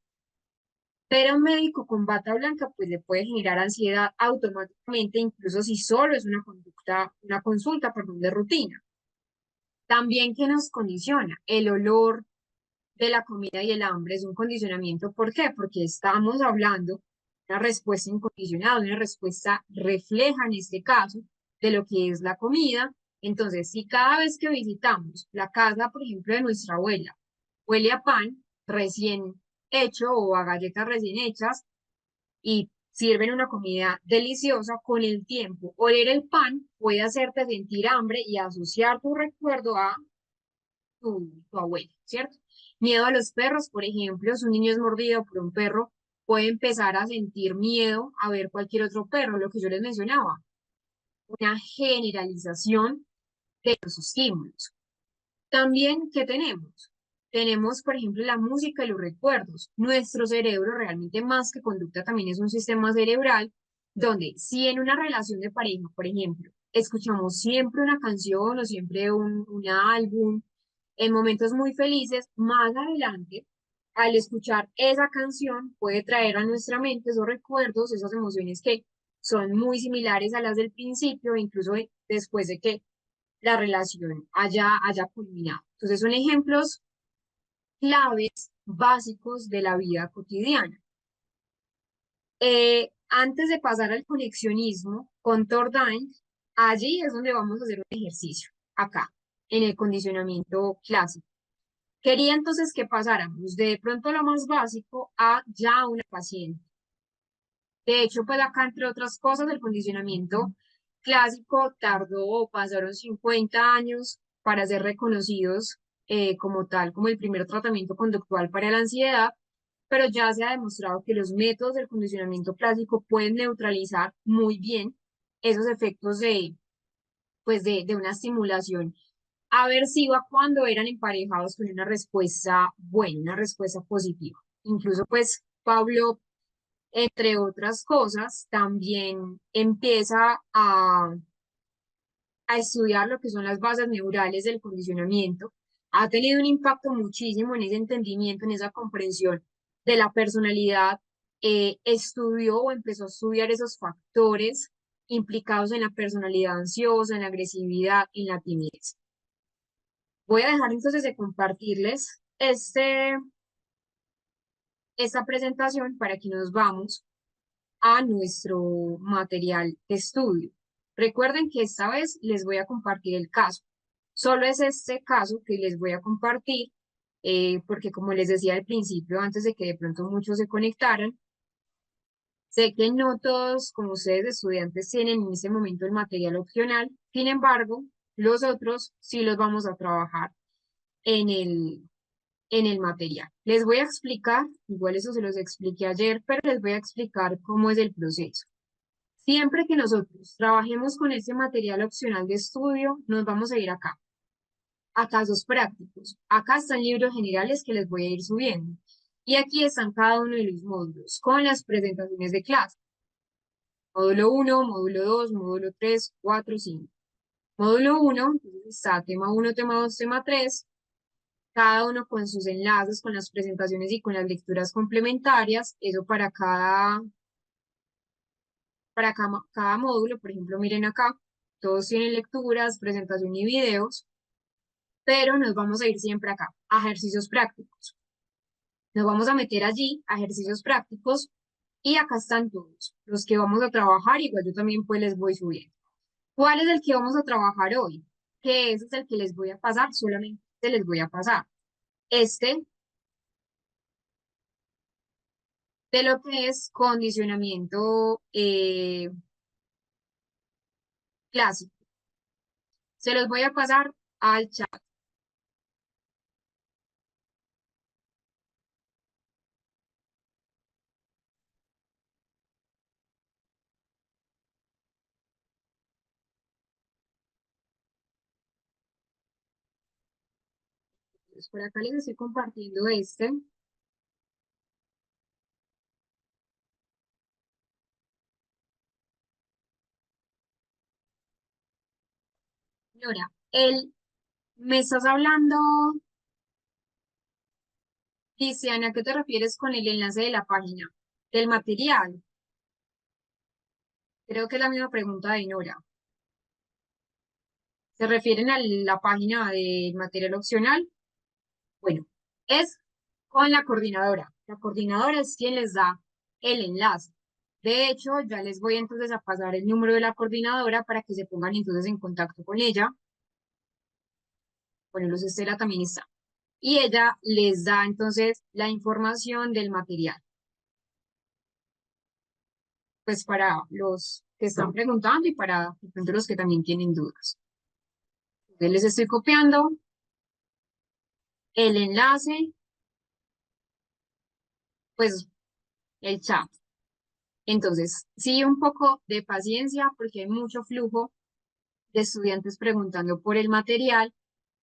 pero un médico con bata blanca pues le puede generar ansiedad automáticamente, incluso si solo es una consulta, perdón, de rutina. También que nos condiciona el olor de la comida y el hambre es un condicionamiento. ¿Por qué? Porque estamos hablando de una respuesta incondicionada, una respuesta refleja en este caso de lo que es la comida. Entonces, si cada vez que visitamos la casa, por ejemplo, de nuestra abuela, huele a pan recién hecho o a galletas recién hechas y sirven una comida deliciosa, con el tiempo, oler el pan puede hacerte sentir hambre y asociar tu recuerdo a tu abuela, ¿cierto? Miedo a los perros, por ejemplo, si un niño es mordido por un perro, puede empezar a sentir miedo a ver cualquier otro perro, lo que yo les mencionaba, una generalización de los estímulos. También, ¿qué tenemos? Tenemos, por ejemplo, la música y los recuerdos. Nuestro cerebro, realmente más que conducta, también es un sistema cerebral donde si en una relación de pareja, por ejemplo, escuchamos siempre una canción o siempre un álbum, en momentos muy felices, más adelante, al escuchar esa canción, puede traer a nuestra mente esos recuerdos, esas emociones que son muy similares a las del principio, incluso después de que la relación haya culminado. Entonces son ejemplos claves básicos de la vida cotidiana. Antes de pasar al conexionismo con Tordine, allí es donde vamos a hacer un ejercicio, acá, en el condicionamiento clásico. Quería entonces que pasáramos de pronto lo más básico a ya una paciente. De hecho, pues acá, entre otras cosas, el condicionamiento clásico tardó, pasaron 50 años para ser reconocidos como tal, como el primer tratamiento conductual para la ansiedad, pero ya se ha demostrado que los métodos del condicionamiento clásico pueden neutralizar muy bien esos efectos de una estimulación aversiva cuando eran emparejados con una respuesta buena, una respuesta positiva. Incluso, pues, Pablo, entre otras cosas, también empieza a estudiar lo que son las bases neurales del condicionamiento. Ha tenido un impacto muchísimo en ese entendimiento, en esa comprensión de la personalidad. Estudió o empezó a estudiar esos factores implicados en la personalidad ansiosa, en la agresividad, en la timidez. Voy a dejar entonces de compartirles esta presentación para que nos vamos a nuestro material de estudio. Recuerden que esta vez les voy a compartir el caso. Solo es este caso que les voy a compartir, porque como les decía al principio, antes de que de pronto muchos se conectaran, sé que no todos, como ustedes estudiantes, tienen en este momento el material opcional. Sin embargo, los otros sí los vamos a trabajar en el material. Les voy a explicar, igual eso se los expliqué ayer, pero les voy a explicar cómo es el proceso. Siempre que nosotros trabajemos con este material opcional de estudio, nos vamos a ir acá, a casos prácticos. Acá están libros generales que les voy a ir subiendo. Y aquí están cada uno de los módulos con las presentaciones de clase. Módulo 1, módulo 2, módulo 3, 4, 5. Módulo 1, entonces está tema 1, tema 2, tema 3. Cada uno con sus enlaces, con las presentaciones y con las lecturas complementarias. Eso para cada módulo. Por ejemplo, miren acá, todos tienen lecturas, presentación y videos, pero nos vamos a ir siempre acá, a ejercicios prácticos. Nos vamos a meter allí a ejercicios prácticos y acá están todos los que vamos a trabajar. Igual yo también pues les voy subiendo. ¿Cuál es el que vamos a trabajar hoy? Que ese es el que les voy a pasar, solamente les voy a pasar. Este de lo que es condicionamiento clásico. Se los voy a pasar al chat. Entonces, por acá les estoy compartiendo este. Señora, me estás hablando, Cristiana, ¿a qué te refieres con el enlace de la página? Del material. Creo que es la misma pregunta de Nora. ¿Se refieren a la página de material opcional? Bueno, es con la coordinadora. La coordinadora es quien les da el enlace. De hecho, ya les voy entonces a pasar el número de la coordinadora para que se pongan entonces en contacto con ella. Bueno, Luz Estela también está. Y ella les da entonces la información del material. Pues para los que están preguntando y para de pronto los que también tienen dudas. Entonces les estoy copiando el enlace, pues el chat. Entonces, sí, un poco de paciencia porque hay mucho flujo de estudiantes preguntando por el material,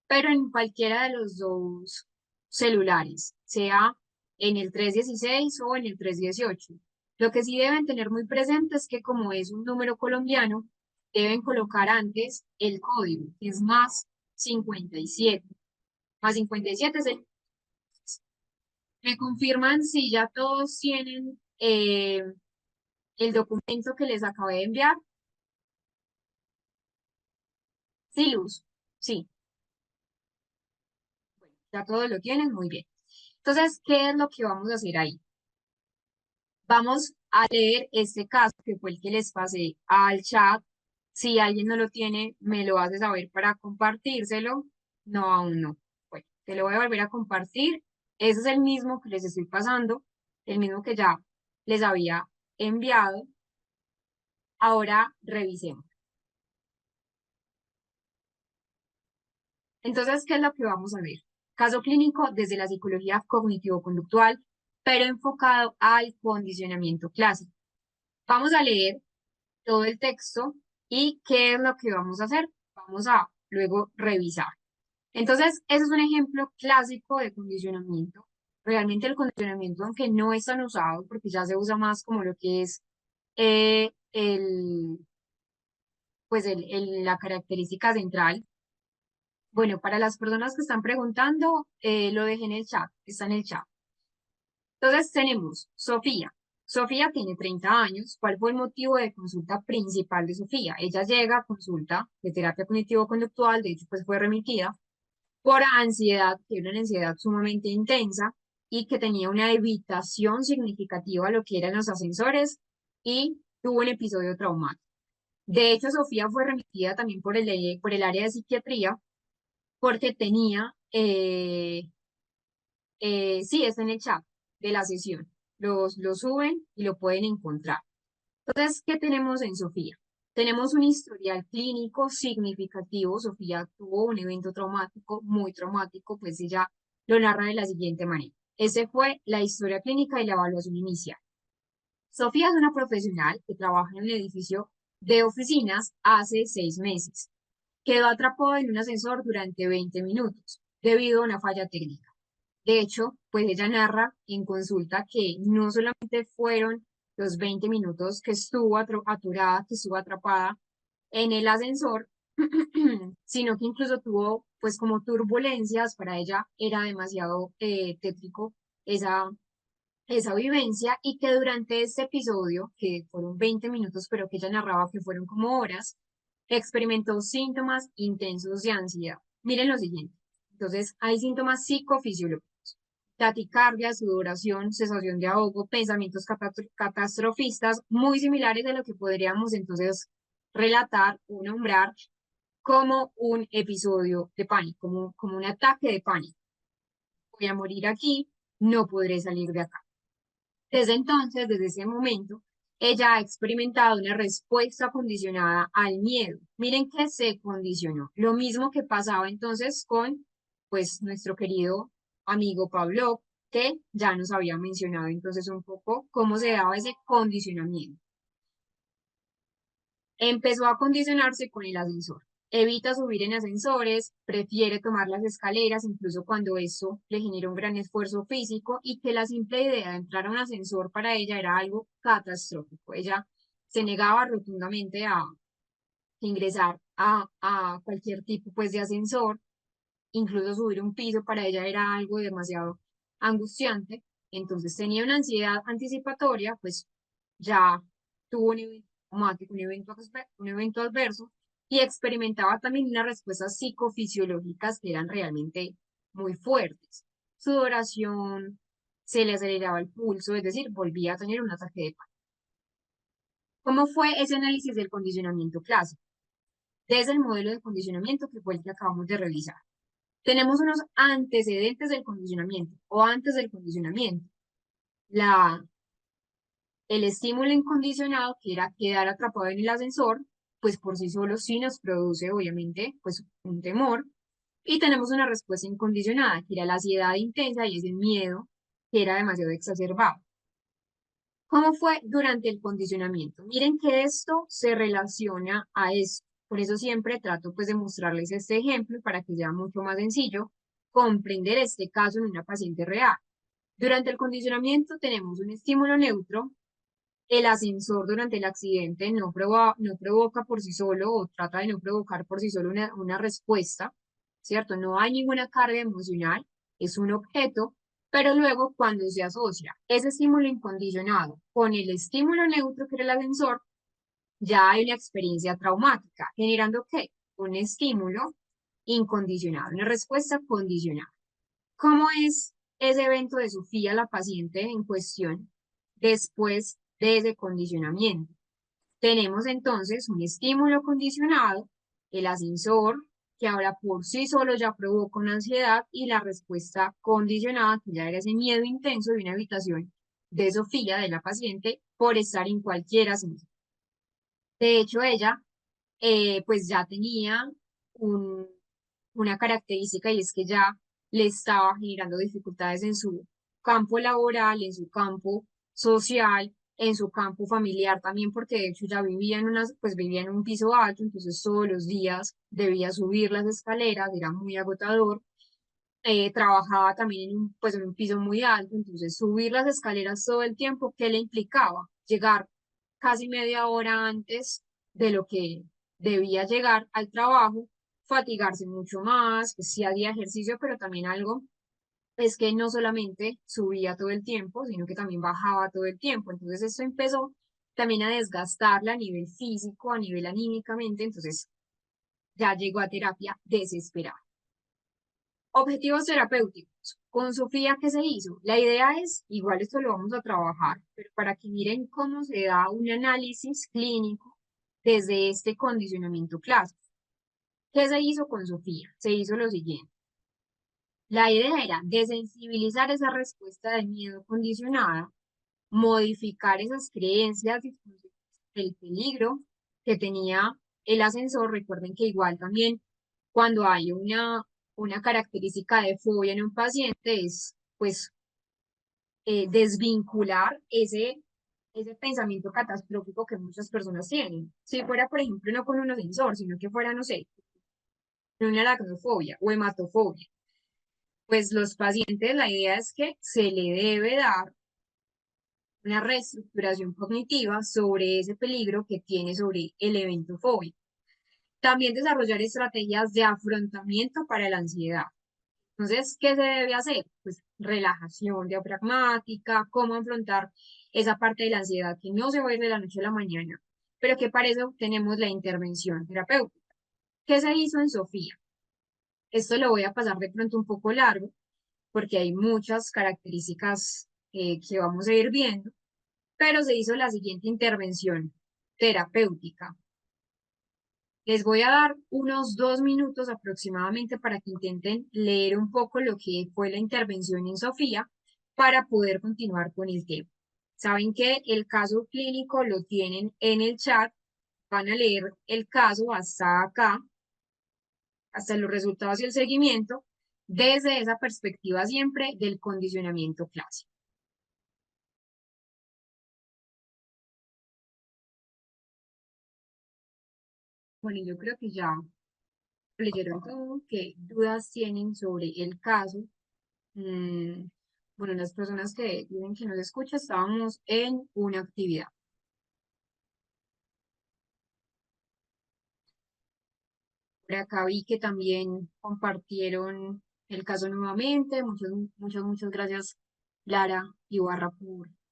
pero en cualquiera de los dos celulares, sea en el 316 o en el 318. Lo que sí deben tener muy presente es que como es un número colombiano, deben colocar antes el código, que es más 57. Más 57 es el... Me confirman si ya todos tienen el documento que les acabé de enviar. Sí, Luz. Sí, ya todos lo tienen, muy bien. Entonces, ¿qué es lo que vamos a hacer ahí? Vamos a leer este caso que fue el que les pasé al chat. Si alguien no lo tiene, me lo hace saber para compartírselo. No, aún no. Bueno, te lo voy a volver a compartir. Ese es el mismo que les estoy pasando, el mismo que ya les había enviado. Ahora revisemos. Entonces, ¿qué es lo que vamos a ver? Caso clínico desde la psicología cognitivo-conductual, pero enfocado al condicionamiento clásico. Vamos a leer todo el texto y qué es lo que vamos a hacer. Vamos a luego revisar. Entonces, ese es un ejemplo clásico de condicionamiento. Realmente el condicionamiento, aunque no es tan usado, porque ya se usa más como lo que es pues la característica central. Bueno, para las personas que están preguntando, lo dejé en el chat, está en el chat. Entonces tenemos Sofía. Sofía tiene 30 años. ¿Cuál fue el motivo de consulta principal de Sofía? Ella llega a consulta de terapia cognitivo-conductual, de hecho pues fue remitida por ansiedad, que era una ansiedad sumamente intensa y que tenía una evitación significativa a lo que eran los ascensores y tuvo un episodio traumático. De hecho, Sofía fue remitida también por el área de psiquiatría porque tenía, sí, está en el chat de la sesión. Lo suben y lo pueden encontrar. Entonces, ¿qué tenemos en Sofía? Tenemos un historial clínico significativo. Sofía tuvo un evento traumático, muy traumático, pues ella lo narra de la siguiente manera. Ese fue la historia clínica y la evaluación inicial. Sofía es una profesional que trabaja en un edificio de oficinas hace 6 meses. Quedó atrapado en un ascensor durante 20 minutos debido a una falla técnica. De hecho, pues ella narra en consulta que no solamente fueron los 20 minutos que estuvo aturada, que estuvo atrapada en el ascensor, sino que incluso tuvo pues como turbulencias, para ella era demasiado tétrico esa, esa vivencia y que durante este episodio, que fueron 20 minutos, pero que ella narraba que fueron como horas, experimentó síntomas intensos de ansiedad. Miren lo siguiente. Entonces, hay síntomas psicofisiológicos: taticardia, sudoración, sensación de ahogo, pensamientos catastrofistas, muy similares a lo que podríamos entonces relatar o nombrar como un episodio de pánico, como un ataque de pánico. Voy a morir aquí, no podré salir de acá. Desde entonces, desde ese momento, ella ha experimentado una respuesta condicionada al miedo. Miren que se condicionó. Lo mismo que pasaba entonces con, pues, nuestro querido amigo Pablo, que ya nos había mencionado entonces un poco cómo se daba ese condicionamiento. Empezó a condicionarse con el ascensor. Evita subir en ascensores, prefiere tomar las escaleras, incluso cuando eso le genera un gran esfuerzo físico, y que la simple idea de entrar a un ascensor para ella era algo catastrófico. Ella se negaba rotundamente a ingresar a cualquier tipo pues, de ascensor, incluso subir un piso para ella era algo demasiado angustiante. Entonces tenía una ansiedad anticipatoria, pues ya tuvo un evento traumático, un evento adverso, y experimentaba también unas respuestas psicofisiológicas que eran realmente muy fuertes. Sudoración, se le aceleraba el pulso, es decir, volvía a tener un ataque de pánico. ¿Cómo fue ese análisis del condicionamiento clásico? Desde el modelo de condicionamiento que fue el que acabamos de revisar. Tenemos unos antecedentes del condicionamiento o antes del condicionamiento. El estímulo incondicionado, que era quedar atrapado en el ascensor, pues por sí solo sí nos produce, obviamente, pues un temor. Y tenemos una respuesta incondicionada, que era la ansiedad intensa y ese miedo que era demasiado exacerbado. ¿Cómo fue durante el condicionamiento? Miren que esto se relaciona a esto. Por eso siempre trato pues de mostrarles este ejemplo para que sea mucho más sencillo comprender este caso en una paciente real. Durante el condicionamiento tenemos un estímulo neutro. El ascensor durante el accidente no provoca por sí solo o trata de no provocar por sí solo una respuesta, ¿cierto? No hay ninguna carga emocional, es un objeto, pero luego cuando se asocia ese estímulo incondicionado con el estímulo neutro que era el ascensor, ya hay una experiencia traumática, generando ¿qué? Un estímulo incondicionado, una respuesta condicionada. ¿Cómo es ese evento de Sofía, la paciente en cuestión, después de ese condicionamiento? Tenemos entonces un estímulo condicionado, el ascensor, que ahora por sí solo ya provoca una ansiedad, y la respuesta condicionada, que ya era ese miedo intenso de una habitación de Sofía, de la paciente, por estar en cualquier ascensor. De hecho, ella pues ya tenía un- una característica, y es que ya le estaba generando dificultades en su campo laboral, en su campo social, en su campo familiar también, porque de hecho ya pues vivía en un piso alto, entonces todos los días debía subir las escaleras, era muy agotador. Trabajaba también pues en un piso muy alto, entonces subir las escaleras todo el tiempo, ¿qué le implicaba? Llegar casi media hora antes de lo que debía llegar al trabajo, fatigarse mucho más, pues sí hacía ejercicio, pero también algo es que no solamente subía todo el tiempo, sino que también bajaba todo el tiempo. Entonces esto empezó también a desgastarla a nivel físico, a nivel anímicamente, entonces ya llegó a terapia desesperada. Objetivos terapéuticos. Con Sofía, ¿qué se hizo? La idea es, igual esto lo vamos a trabajar, pero para que miren cómo se da un análisis clínico desde este condicionamiento clásico. ¿Qué se hizo con Sofía? Se hizo lo siguiente. La idea era desensibilizar esa respuesta de miedo condicionada, modificar esas creencias del peligro que tenía el ascensor. Recuerden que igual también cuando hay una característica de fobia en un paciente es pues desvincular ese pensamiento catastrófico que muchas personas tienen. Si fuera, por ejemplo, no con un ascensor, sino que fuera, no sé, una aracnofobia o hematofobia, pues los pacientes, la idea es que se le debe dar una reestructuración cognitiva sobre ese peligro que tiene sobre el evento fóbico. También desarrollar estrategias de afrontamiento para la ansiedad. Entonces, ¿qué se debe hacer? Pues relajación diafragmática, cómo afrontar esa parte de la ansiedad que no se va a ir de la noche a la mañana, pero que para eso tenemos la intervención terapéutica. ¿Qué se hizo en Sofía? Esto lo voy a pasar de pronto un poco largo, porque hay muchas características que vamos a ir viendo, pero se hizo la siguiente intervención terapéutica. Les voy a dar unos 2 minutos aproximadamente para que intenten leer un poco lo que fue la intervención en Sofía para poder continuar con el tema. Saben que el caso clínico lo tienen en el chat, van a leer el caso hasta acá, hasta los resultados y el seguimiento, desde esa perspectiva siempre del condicionamiento clásico. Bueno, yo creo que ya leyeron todo, qué dudas tienen sobre el caso. Mm, bueno, las personas que dicen que nos escucha, estábamos en una actividad. Por acá vi que también compartieron el caso nuevamente. Muchas gracias, Lara y Barra,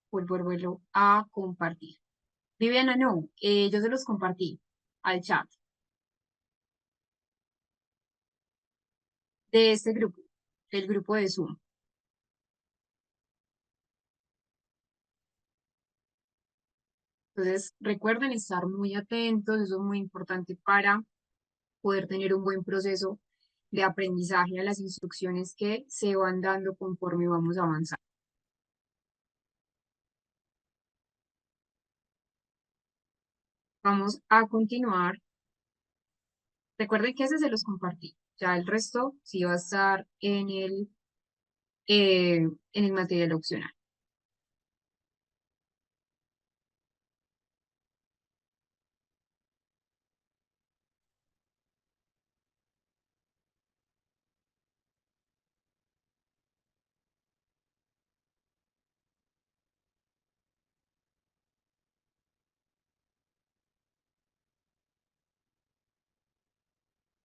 por volverlo a compartir. Viviana, no, yo se los compartí al chat. de este grupo, del grupo de Zoom. Entonces, recuerden estar muy atentos, eso es muy importante para poder tener un buen proceso de aprendizaje a las instrucciones que se van dando conforme vamos avanzando. Vamos a continuar. Recuerden que ese se los compartí. Ya el resto sí va a estar en el material opcional.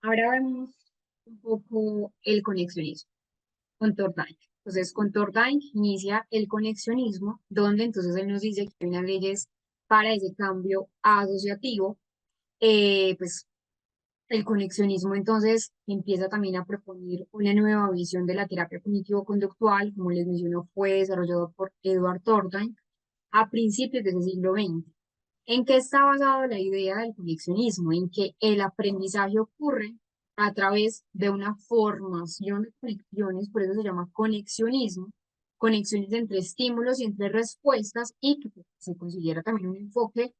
Ahora vemos un poco el conexionismo con Thorndike. Entonces, con Thorndike inicia el conexionismo, donde entonces él nos dice que hay unas leyes para ese cambio asociativo. Pues el conexionismo entonces empieza también a proponer una nueva visión de la terapia cognitivo-conductual, como les menciono, fue desarrollado por Edward Thorndike a principios del siglo XX. ¿En qué está basado la idea del conexionismo? En que el aprendizaje ocurre a través de una formación de conexiones, por eso se llama conexionismo, conexiones entre estímulos y entre respuestas, y que pues, se considera también un enfoque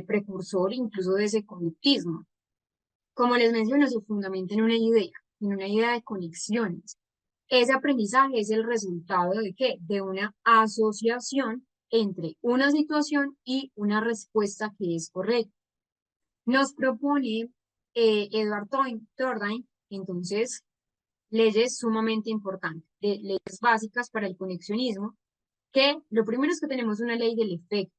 precursor incluso de ese conductismo. Como les menciono, se fundamenta en una idea de conexiones. Ese aprendizaje es el resultado de qué? De una asociación entre una situación y una respuesta que es correcta. Nos propone Edward Thorndike, entonces, leyes sumamente importantes, leyes básicas para el conexionismo, que lo primero es que tenemos una ley del efecto.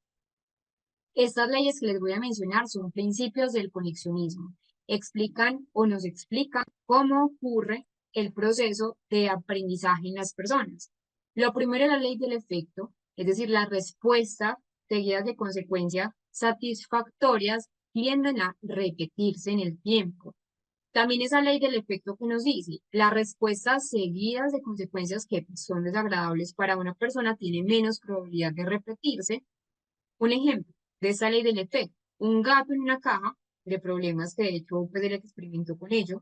Estas leyes que les voy a mencionar son principios del conexionismo. Explican o nos explican cómo ocurre el proceso de aprendizaje en las personas. Lo primero es la ley del efecto, es decir, las respuestas seguidas de consecuencias satisfactorias tienden a repetirse en el tiempo. También esa ley del efecto que nos dice, las respuestas seguidas de consecuencias que son desagradables para una persona tienen menos probabilidad de repetirse. Un ejemplo de esta ley del efecto, un gato en una caja de problemas que de hecho pues él experimentó con ello,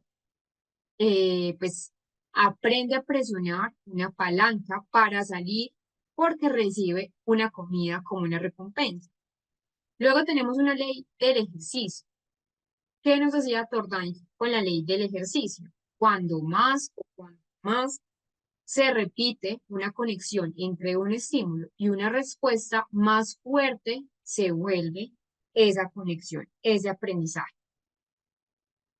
pues aprende a presionar una palanca para salir porque recibe una comida como una recompensa. Luego tenemos una ley del ejercicio. ¿Qué nos hacía Thorndike con la ley del ejercicio? Cuando más se repite una conexión entre un estímulo y una respuesta, más fuerte se vuelve esa conexión, ese aprendizaje.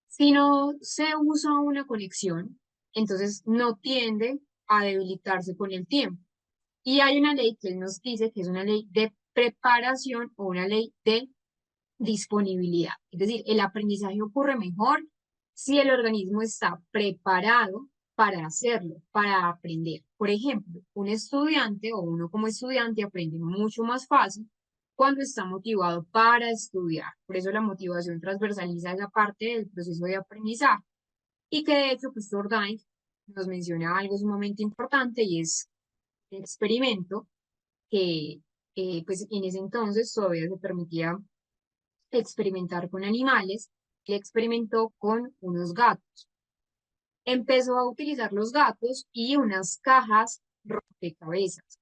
Si no se usa una conexión, entonces no tiende a debilitarse con el tiempo. Y hay una ley que nos dice que es una ley de preparación o una ley de disponibilidad. Es decir, el aprendizaje ocurre mejor si el organismo está preparado para hacerlo, para aprender. Por ejemplo, un estudiante o uno como estudiante aprende mucho más fácil cuando está motivado para estudiar. Por eso la motivación transversaliza esa parte del proceso de aprendizaje. Y que de hecho, pues Thorndike nos menciona algo sumamente importante y es el experimento que pues en ese entonces todavía se permitía experimentar con animales, y experimentó con unos gatos. Empezó a utilizar los gatos y unas cajas rompecabezas,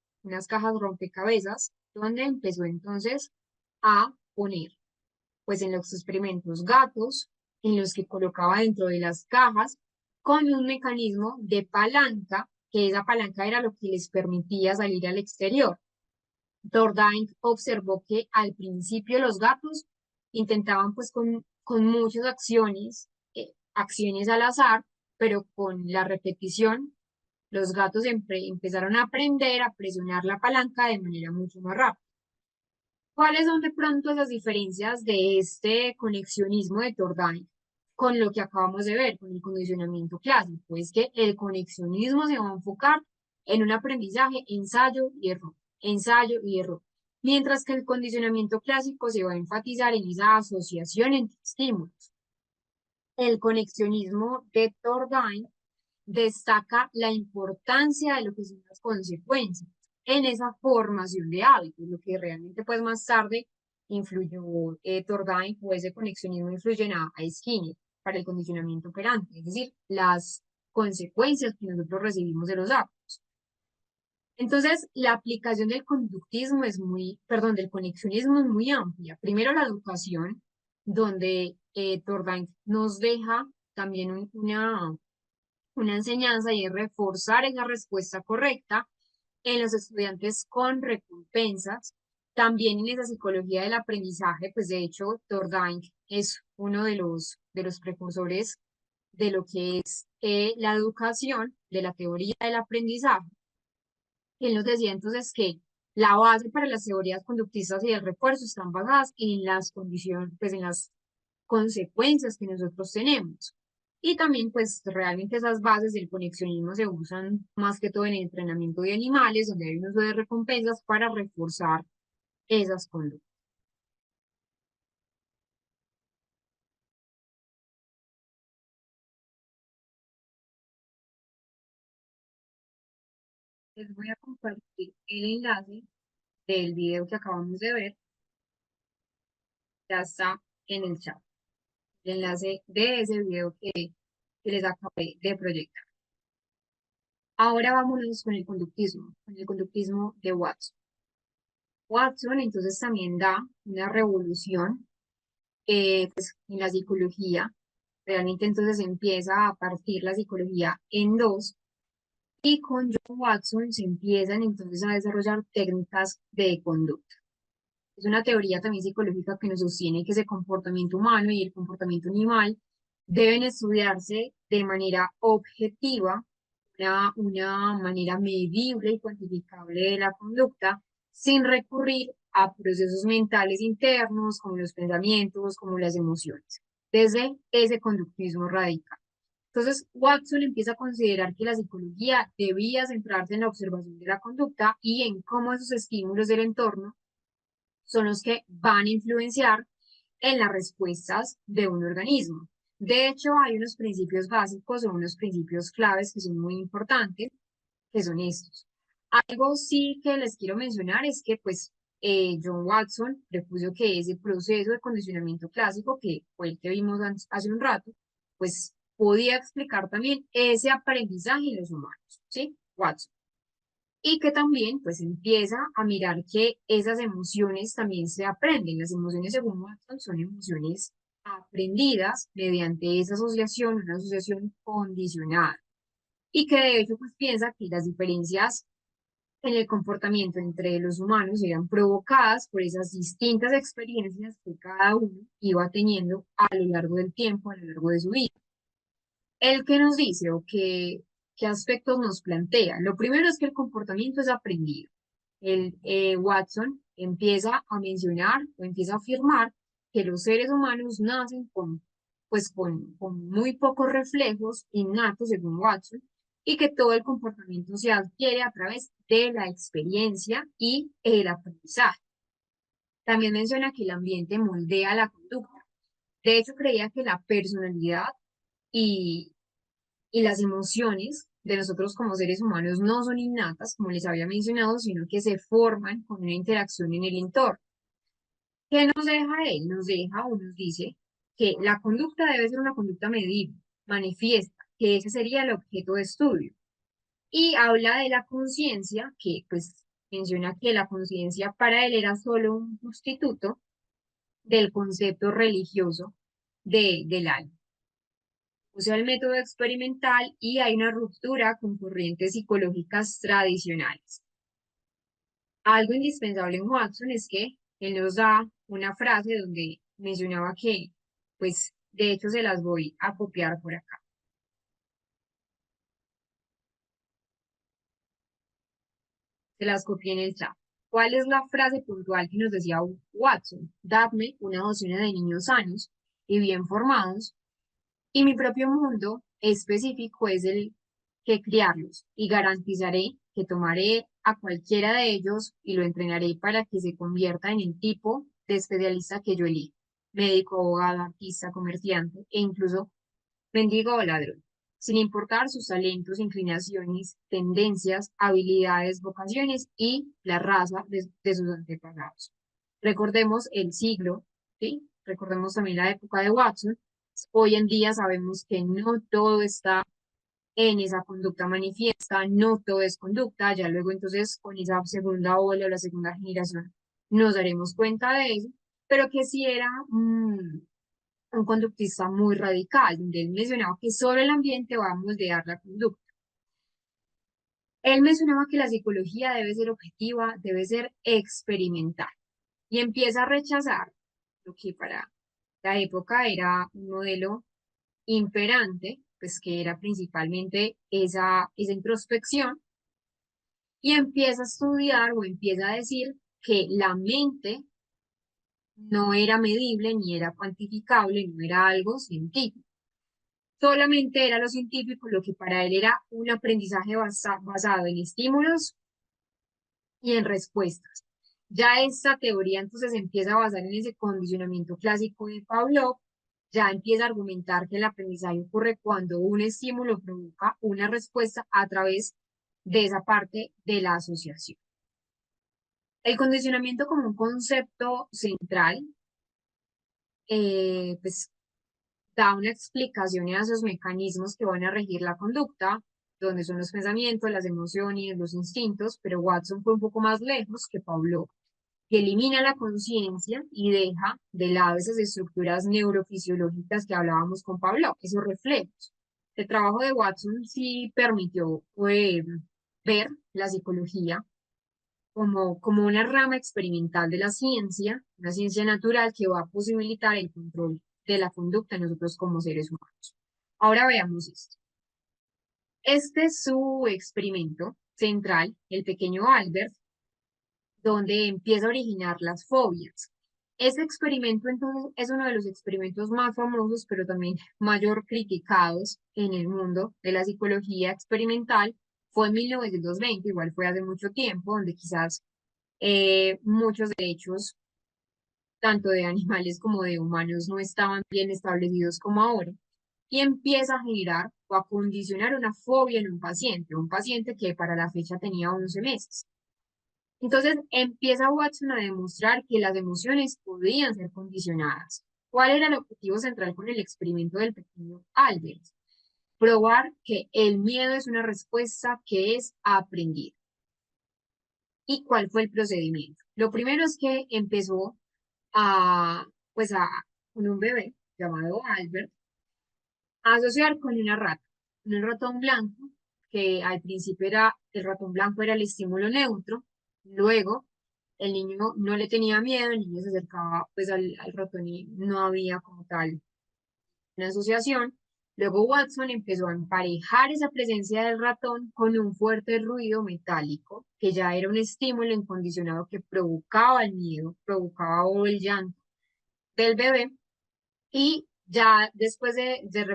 donde empezó entonces a poner, pues en los experimentos, gatos, en los que colocaba dentro de las cajas con un mecanismo de palanca, que esa palanca era lo que les permitía salir al exterior. Thorndike observó que al principio los gatos intentaban pues con muchas acciones al azar, pero con la repetición los gatos empezaron a aprender a presionar la palanca de manera mucho más rápida. ¿Cuáles son de pronto las diferencias de este conexionismo de Thorndike con lo que acabamos de ver, con el condicionamiento clásico? Es que el conexionismo se va a enfocar en un aprendizaje ensayo y error, mientras que el condicionamiento clásico se va a enfatizar en esa asociación entre estímulos. El conexionismo de Thorndike destaca la importancia de lo que son las consecuencias en esa formación de hábitos, lo que realmente pues más tarde influyó Thorndike o ese conexionismo influye a Skinner para el condicionamiento operante, es decir, las consecuencias que nosotros recibimos de los hábitos. Entonces, la aplicación del conductismo es del conexionismo es muy amplia. Primero, la educación, donde Thorndike nos deja también una enseñanza y es reforzar esa respuesta correcta en los estudiantes con recompensas. También en esa psicología del aprendizaje, pues de hecho, Thorndike es uno de los precursores de lo que es la educación, de la teoría del aprendizaje. Él nos decía entonces que la base para las teorías conductistas y el refuerzo están basadas en las condiciones, pues en las consecuencias que nosotros tenemos. Y también, pues realmente esas bases del conexionismo se usan más que todo en el entrenamiento de animales, donde hay un uso de recompensas para reforzar esas conductas. Les voy a compartir el enlace del video que acabamos de ver, ya está en el chat, el enlace de ese video que les acabé de proyectar. Ahora vámonos con el conductismo de Watson. Watson entonces también da una revolución pues, en la psicología. Realmente entonces empieza a partir la psicología en dos y con John Watson se empiezan entonces a desarrollar técnicas de conducta. Es una teoría también psicológica que nos sostiene que ese comportamiento humano y el comportamiento animal deben estudiarse de manera objetiva, una manera medible y cuantificable de la conducta, sin recurrir a procesos mentales internos como los pensamientos, como las emociones, desde ese conductismo radical. Entonces, Watson empieza a considerar que la psicología debía centrarse en la observación de la conducta y en cómo esos estímulos del entorno son los que van a influenciar en las respuestas de un organismo. De hecho, hay unos principios básicos o unos principios claves que son muy importantes, que son estos. Algo sí que les quiero mencionar es que, pues, John Watson propuso que ese proceso de condicionamiento clásico, que fue el que vimos hace un rato, pues podía explicar también ese aprendizaje en los humanos, ¿sí? Watson. Y que también, pues, empieza a mirar que esas emociones también se aprenden. Las emociones, según Watson, son emociones aprendidas mediante esa asociación, una asociación condicionada. Y que de hecho, pues, piensa que las diferencias en el comportamiento entre los humanos eran provocadas por esas distintas experiencias que cada uno iba teniendo a lo largo del tiempo, a lo largo de su vida. El que nos dice o qué aspectos nos plantea. Lo primero es que el comportamiento es aprendido. Watson empieza a mencionar o empieza a afirmar que los seres humanos nacen con muy pocos reflejos innatos, según Watson, y que todo el comportamiento se adquiere a través de la experiencia y el aprendizaje. También menciona que el ambiente moldea la conducta. De hecho, creía que la personalidad y, y las emociones de nosotros como seres humanos no son innatas, como les había mencionado, sino que se forman con una interacción en el entorno. ¿Qué nos deja él? Nos deja o nos dice que la conducta debe ser una conducta medible, manifiesta, que ese sería el objeto de estudio. Y habla de la conciencia, que pues menciona que la conciencia para él era solo un sustituto del concepto religioso del alma. Usa el método experimental y hay una ruptura con corrientes psicológicas tradicionales. Algo indispensable en Watson es que él nos da una frase donde mencionaba que, pues, de hecho se las voy a copiar por acá. Se las copié en el chat. ¿Cuál es la frase puntual que nos decía Watson? Dadme una docena de niños sanos y bien formados y mi propio mundo específico es el que criarlos y garantizaré que tomaré a cualquiera de ellos y lo entrenaré para que se convierta en el tipo de especialista que yo elijo, médico, abogado, artista, comerciante e incluso mendigo o ladrón. sin importar sus talentos, inclinaciones, tendencias, habilidades, vocaciones y la raza de sus antepasados. Recordemos el siglo, ¿sí? Recordemos también la época de Watson. Hoy en día sabemos que no todo está en esa conducta manifiesta, no todo es conducta, ya luego entonces con esa segunda ola o la segunda generación nos daremos cuenta de eso, pero que sí era un conductista muy radical, donde él mencionaba que solo el ambiente va a moldear la conducta. Él mencionaba que la psicología debe ser objetiva, debe ser experimental, y empieza a rechazar lo que para la época era un modelo imperante, pues que era principalmente esa introspección, y empieza a estudiar o empieza a decir que la mente no era medible ni era cuantificable, no era algo científico. Solamente era lo científico lo que para él era un aprendizaje basado en estímulos y en respuestas. Ya esta teoría entonces empieza a basar en ese condicionamiento clásico de Pavlov, ya empieza a argumentar que el aprendizaje ocurre cuando un estímulo provoca una respuesta a través de esa parte de la asociación. El condicionamiento como un concepto central, pues da una explicación a esos mecanismos que van a regir la conducta, donde son los pensamientos, las emociones, los instintos, pero Watson fue un poco más lejos que Pavlov, que elimina la conciencia y deja de lado esas estructuras neurofisiológicas que hablábamos con Pavlov, esos reflejos. El trabajo de Watson sí permitió ver la psicología como una rama experimental de la ciencia, una ciencia natural que va a posibilitar el control de la conducta de nosotros como seres humanos. Ahora veamos esto. Este es su experimento central, el pequeño Albert, donde empieza a originar las fobias. Ese experimento entonces es uno de los experimentos más famosos, pero también mayor criticados en el mundo de la psicología experimental. Fue en 1920, igual fue hace mucho tiempo, donde quizás muchos derechos, tanto de animales como de humanos, no estaban bien establecidos como ahora, y empieza a generar o a condicionar una fobia en un paciente que para la fecha tenía 11 meses. Entonces empieza Watson a demostrar que las emociones podían ser condicionadas. ¿Cuál era el objetivo central con el experimento del pequeño Albert? Probar que el miedo es una respuesta que es aprendida. ¿Y cuál fue el procedimiento? Lo primero es que empezó a, pues con un bebé llamado Albert, a asociar con una rata, un ratón blanco, que al principio era, el ratón blanco era el estímulo neutro, luego el niño no le tenía miedo, el niño se acercaba pues al ratón y no había como tal una asociación. Luego Watson empezó a emparejar esa presencia del ratón con un fuerte ruido metálico, que ya era un estímulo incondicionado que provocaba el miedo, provocaba o el llanto del bebé, y ya después de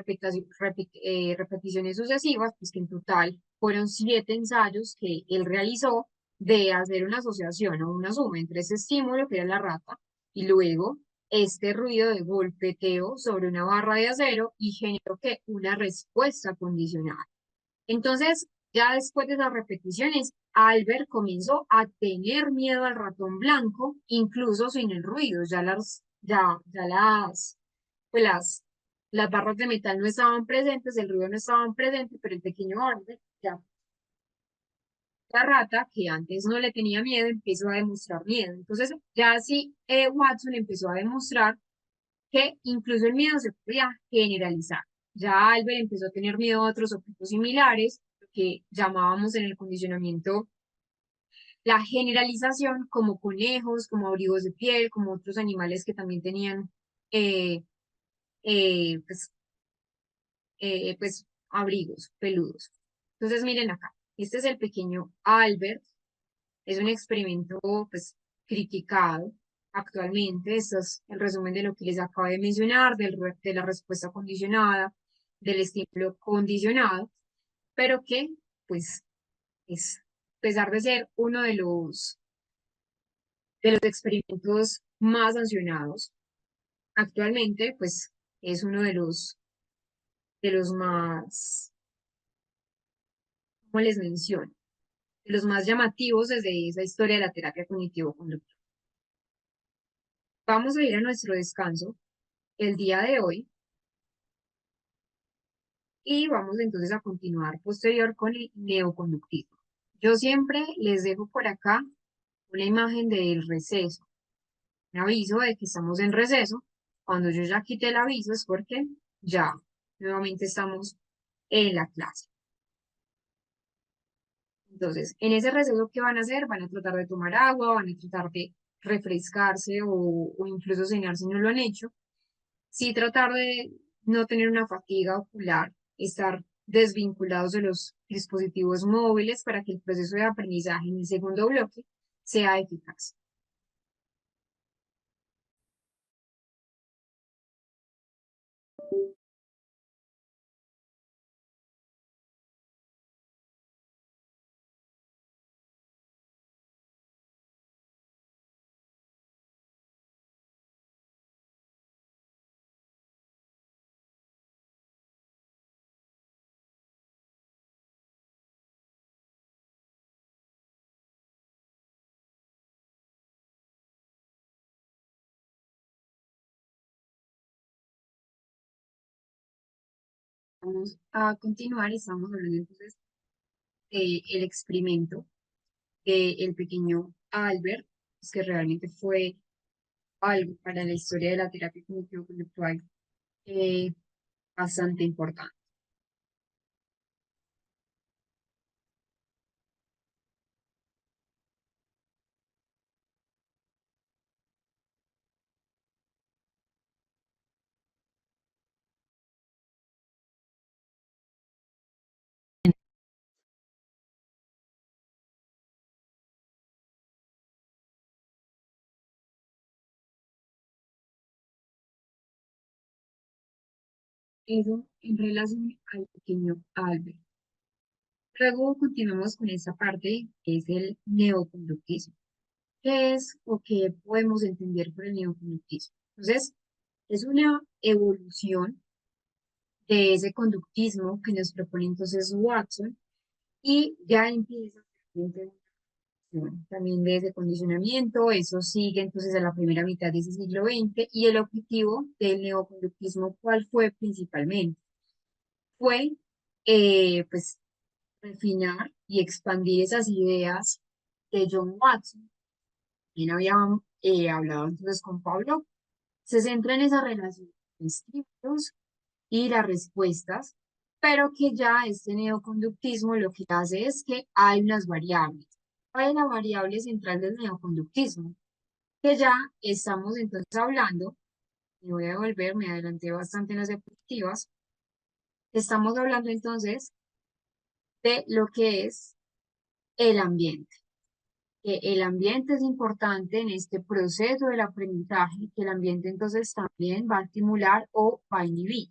repeticiones sucesivas, pues que en total fueron 7 ensayos que él realizó de hacer una asociación o una suma entre ese estímulo, que era la rata, y luego este ruido de golpeteo sobre una barra de acero y generó que una respuesta condicional. Entonces, ya después de las repeticiones, Albert comenzó a tener miedo al ratón blanco, incluso sin el ruido, pues las barras de metal no estaban presentes, el ruido no estaba presente, pero el pequeño Albert, ya la rata, que antes no le tenía miedo, empezó a demostrar miedo. Entonces, ya así Watson empezó a demostrar que incluso el miedo se podía generalizar. Ya Albert empezó a tener miedo a otros objetos similares, lo que llamábamos en el condicionamiento la generalización, como conejos, como abrigos de piel, como otros animales que también tenían eh, eh, pues, pues abrigos peludos. Entonces, miren acá, este es el pequeño Albert, es un experimento pues criticado actualmente. Esto es el resumen de lo que les acabo de mencionar, de la respuesta condicionada, del estímulo condicionado, pero que pues es, a pesar de ser uno de los experimentos más sancionados actualmente, pues es uno de los más como les menciono, de los más llamativos desde esa historia de la terapia cognitivo-conductual. Vamos a ir a nuestro descanso el día de hoy y vamos entonces a continuar posterior con el neoconductismo. Yo siempre les dejo por acá una imagen del receso, un aviso de que estamos en receso. Cuando yo ya quité el aviso es porque ya nuevamente estamos en la clase. Entonces, en ese receso, ¿qué van a hacer? Van a tratar de tomar agua, van a tratar de refrescarse o incluso cenar si no lo han hecho. Sí, tratar de no tener una fatiga ocular, estar desvinculados de los dispositivos móviles para que el proceso de aprendizaje en el segundo bloque sea eficaz. Vamos a continuar y estamos hablando entonces del experimento del pequeño Albert, pues, que realmente fue algo para la historia de la terapia cognitivo-conductual eh, bastante importante. Eso en relación al pequeño Albert. Luego continuamos con esta parte que es el neoconductismo. ¿Qué es o qué podemos entender por el neoconductismo? Entonces, es una evolución de ese conductismo que nos propone entonces Watson y ya empieza también de ese condicionamiento, eso sigue entonces a la primera mitad de ese siglo XX y el objetivo del neoconductismo, ¿cuál fue principalmente? Fue pues refinar y expandir esas ideas de John Watson. Quien había hablado entonces con Pablo, se centra en esa relación de estímulos y las respuestas, pero que ya este neoconductismo lo que hace es que hay unas variables. Hay la variable central del neoconductismo, que ya estamos entonces hablando, y voy a volver, me adelanté bastante en las diapositivas, estamos hablando entonces de lo que es el ambiente. Que el ambiente es importante en este proceso del aprendizaje, que el ambiente entonces también va a estimular o va a inhibir.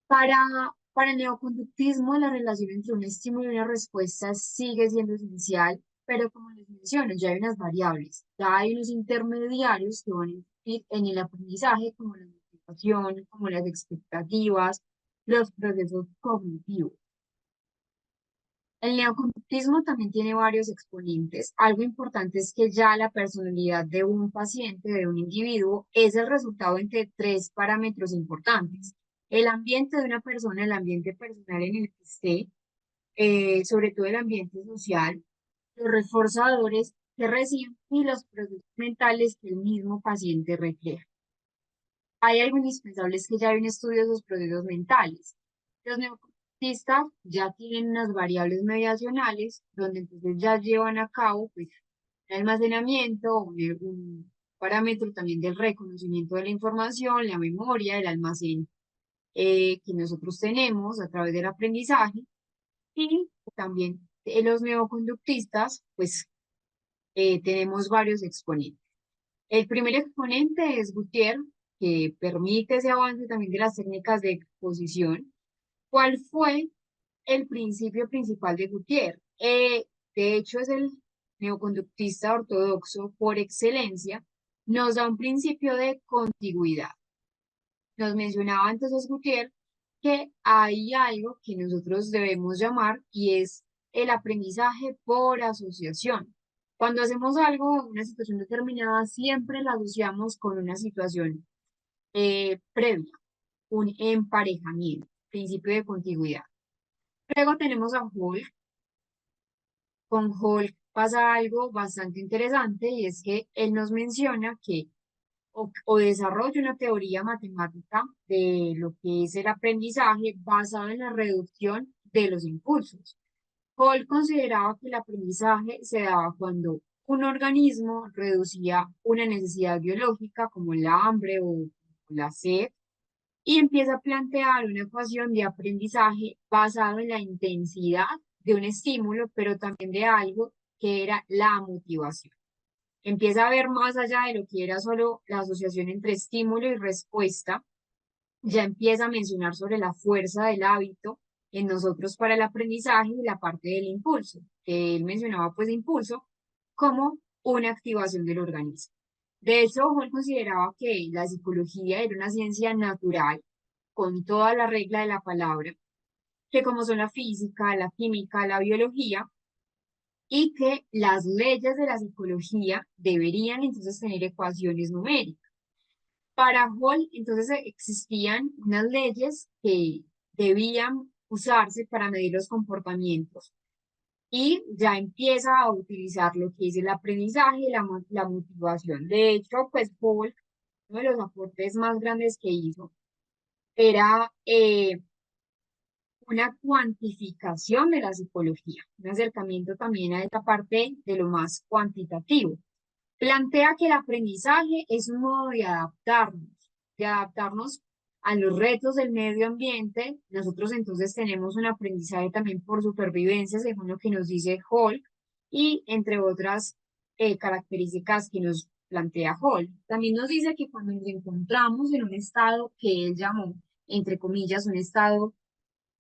Para el neoconductismo, la relación entre un estímulo y una respuesta sigue siendo esencial, pero como les menciono, ya hay unas variables, ya hay unos intermediarios que van a influir en el aprendizaje, como la motivación, como las expectativas, los procesos cognitivos. El neoconductismo también tiene varios exponentes. Algo importante es que ya la personalidad de un paciente, de un individuo, es el resultado entre tres parámetros importantes. El ambiente de una persona, el ambiente personal en el que esté, sobre todo el ambiente social, los reforzadores que reciben y los procesos mentales que el mismo paciente refleja. Hay algo indispensable, es que ya hay un estudio de los procesos mentales. Los neocortistas ya tienen unas variables mediacionales donde entonces ya llevan a cabo pues, el almacenamiento, un parámetro también del reconocimiento de la información, la memoria, el almacén que nosotros tenemos a través del aprendizaje y también los neoconductistas pues tenemos varios exponentes. El primer exponente es Gutiérrez, que permite ese avance también de las técnicas de exposición. ¿Cuál fue el principio principal de Gutiérrez? De hecho, es el neoconductista ortodoxo por excelencia. Nos da un principio de contigüidad. Nos mencionaba entonces Gutiérrez que hay algo que nosotros debemos llamar y es el aprendizaje por asociación. Cuando hacemos algo, una situación determinada, siempre la asociamos con una situación previa, un emparejamiento, principio de contigüidad. Luego tenemos a Hulk. Con Hulk pasa algo bastante interesante y es que él nos menciona que o desarrolla una teoría matemática de lo que es el aprendizaje basado en la reducción de los impulsos. Hall consideraba que el aprendizaje se daba cuando un organismo reducía una necesidad biológica como la hambre o la sed y empieza a plantear una ecuación de aprendizaje basado en la intensidad de un estímulo, pero también de algo que era la motivación. Empieza a ver más allá de lo que era solo la asociación entre estímulo y respuesta, ya empieza a mencionar sobre la fuerza del hábito en nosotros para el aprendizaje y la parte del impulso, que él mencionaba pues impulso como una activación del organismo. De hecho, él consideraba que la psicología era una ciencia natural, con toda la regla de la palabra, que como son la física, la química, la biología, y que las leyes de la psicología deberían entonces tener ecuaciones numéricas. Para Hall, entonces existían unas leyes que debían usarse para medir los comportamientos y ya empieza a utilizar lo que es el aprendizaje y la motivación. De hecho, pues Hall, uno de los aportes más grandes que hizo era una cuantificación de la psicología, un acercamiento también a esta parte de lo más cuantitativo. Plantea que el aprendizaje es un modo de adaptarnos a los retos del medio ambiente. Nosotros entonces tenemos un aprendizaje también por supervivencia, según lo que nos dice Hall, y entre otras características que nos plantea Hall. También nos dice que cuando nos encontramos en un estado que él llamó, entre comillas, un estado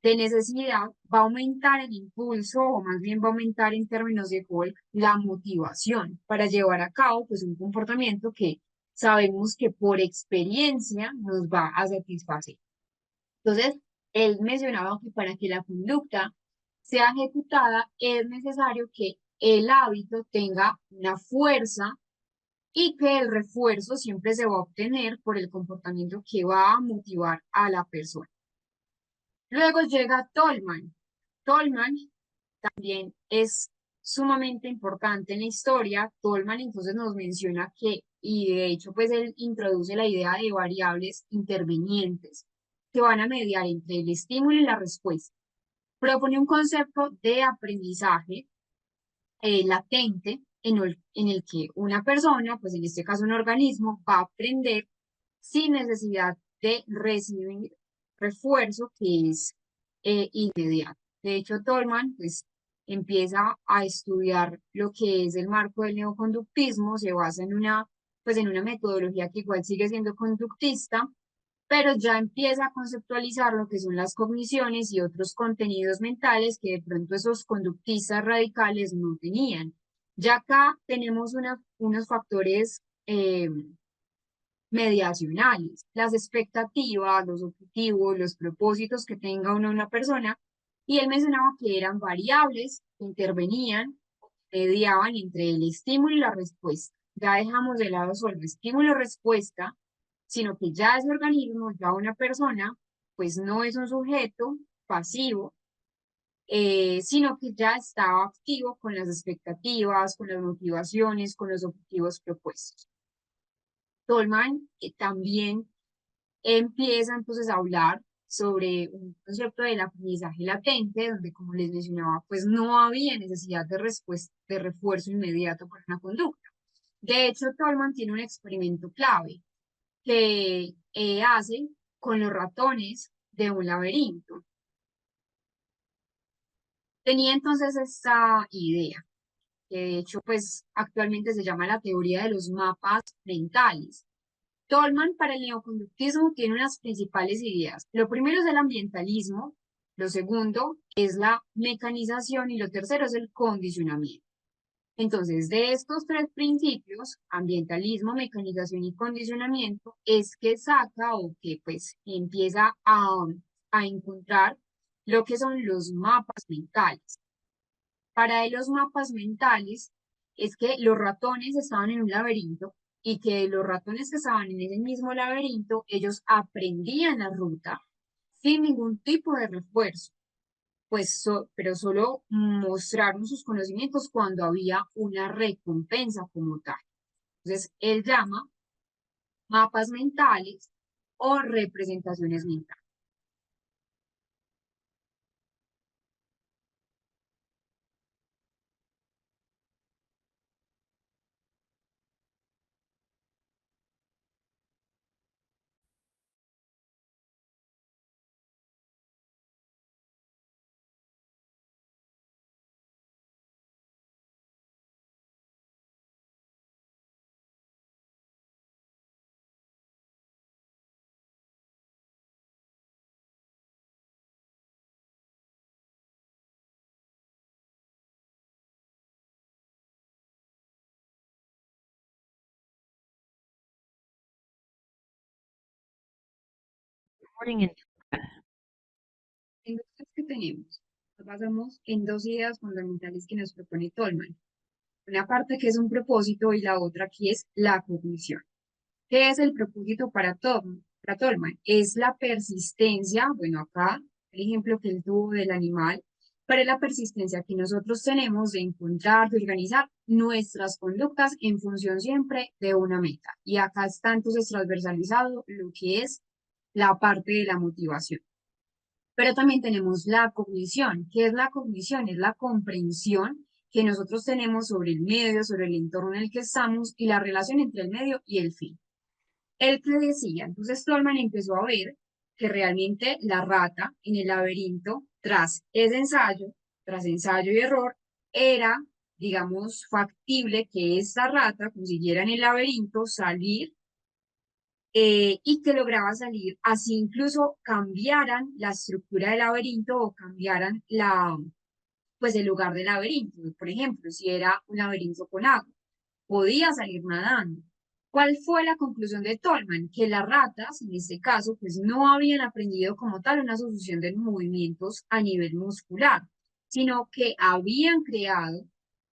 de necesidad, va a aumentar el impulso o más bien va a aumentar en términos de Hall la motivación para llevar a cabo pues un comportamiento que sabemos que por experiencia nos va a satisfacer. Entonces, él mencionaba que para que la conducta sea ejecutada es necesario que el hábito tenga una fuerza y que el refuerzo siempre se va a obtener por el comportamiento que va a motivar a la persona. Luego llega Tolman. Tolman también es sumamente importante en la historia. Tolman entonces nos menciona que, y de hecho pues él introduce la idea de variables intervenientes que van a mediar entre el estímulo y la respuesta. Propone un concepto de aprendizaje latente en el que una persona, pues en este caso un organismo, va a aprender sin necesidad de recibir refuerzo que es inmediato. De hecho, Tolman pues, empieza a estudiar lo que es el marco del neoconductismo, se basa pues, en una metodología que igual sigue siendo conductista, pero ya empieza a conceptualizar lo que son las cogniciones y otros contenidos mentales que de pronto esos conductistas radicales no tenían. Ya acá tenemos unos factores mediacionales, las expectativas, los objetivos, los propósitos que tenga una persona, y él mencionaba que eran variables que intervenían, mediaban entre el estímulo y la respuesta. Ya dejamos de lado solo el estímulo-respuesta, sino que ya ese organismo, ya una persona, pues no es un sujeto pasivo, sino que ya estaba activo con las expectativas, con las motivaciones, con los objetivos propuestos. Tolman también empieza entonces a hablar sobre un concepto del aprendizaje latente, donde, como les mencionaba, pues no había necesidad de respuesta, de refuerzo inmediato para una conducta. De hecho, Tolman tiene un experimento clave que hace con los ratones de un laberinto. Tenía entonces esta idea, que de hecho, pues actualmente se llama la teoría de los mapas mentales. Tolman para el neoconductismo tiene unas principales ideas. Lo primero es el ambientalismo, lo segundo es la mecanización y lo tercero es el condicionamiento. Entonces, de estos tres principios, ambientalismo, mecanización y condicionamiento, es que saca o que pues empieza a encontrar lo que son los mapas mentales. Para él, los mapas mentales es que los ratones estaban en un laberinto y que los ratones que estaban en ese mismo laberinto, ellos aprendían la ruta sin ningún tipo de refuerzo, pues, pero solo mostraron sus conocimientos cuando había una recompensa como tal. Entonces, él llama mapas mentales o representaciones mentales. Morning in Entonces, ¿qué tenemos? Nos basamos en dos ideas fundamentales que nos propone Tolman. Una parte que es un propósito y la otra que es la cognición. ¿Qué es el propósito para Tolman? Es la persistencia, bueno, acá el ejemplo que él tuvo del animal, pero es la persistencia que nosotros tenemos de encontrar, de organizar nuestras conductas en función siempre de una meta. Y acá está entonces transversalizado lo que es la parte de la motivación. Pero también tenemos la cognición. ¿Qué es la cognición? Es la comprensión que nosotros tenemos sobre el medio, sobre el entorno en el que estamos y la relación entre el medio y el fin. El que decía, entonces Stallman empezó a ver que realmente la rata en el laberinto, tras ensayo y error, era, digamos, factible que esta rata consiguiera en el laberinto salir y que lograba salir, así incluso cambiaran la estructura del laberinto o cambiaran pues el lugar del laberinto. Por ejemplo, si era un laberinto con agua, podía salir nadando. ¿Cuál fue la conclusión de Tolman? Que las ratas, en este caso, pues no habían aprendido como tal una asociación de movimientos a nivel muscular, sino que habían creado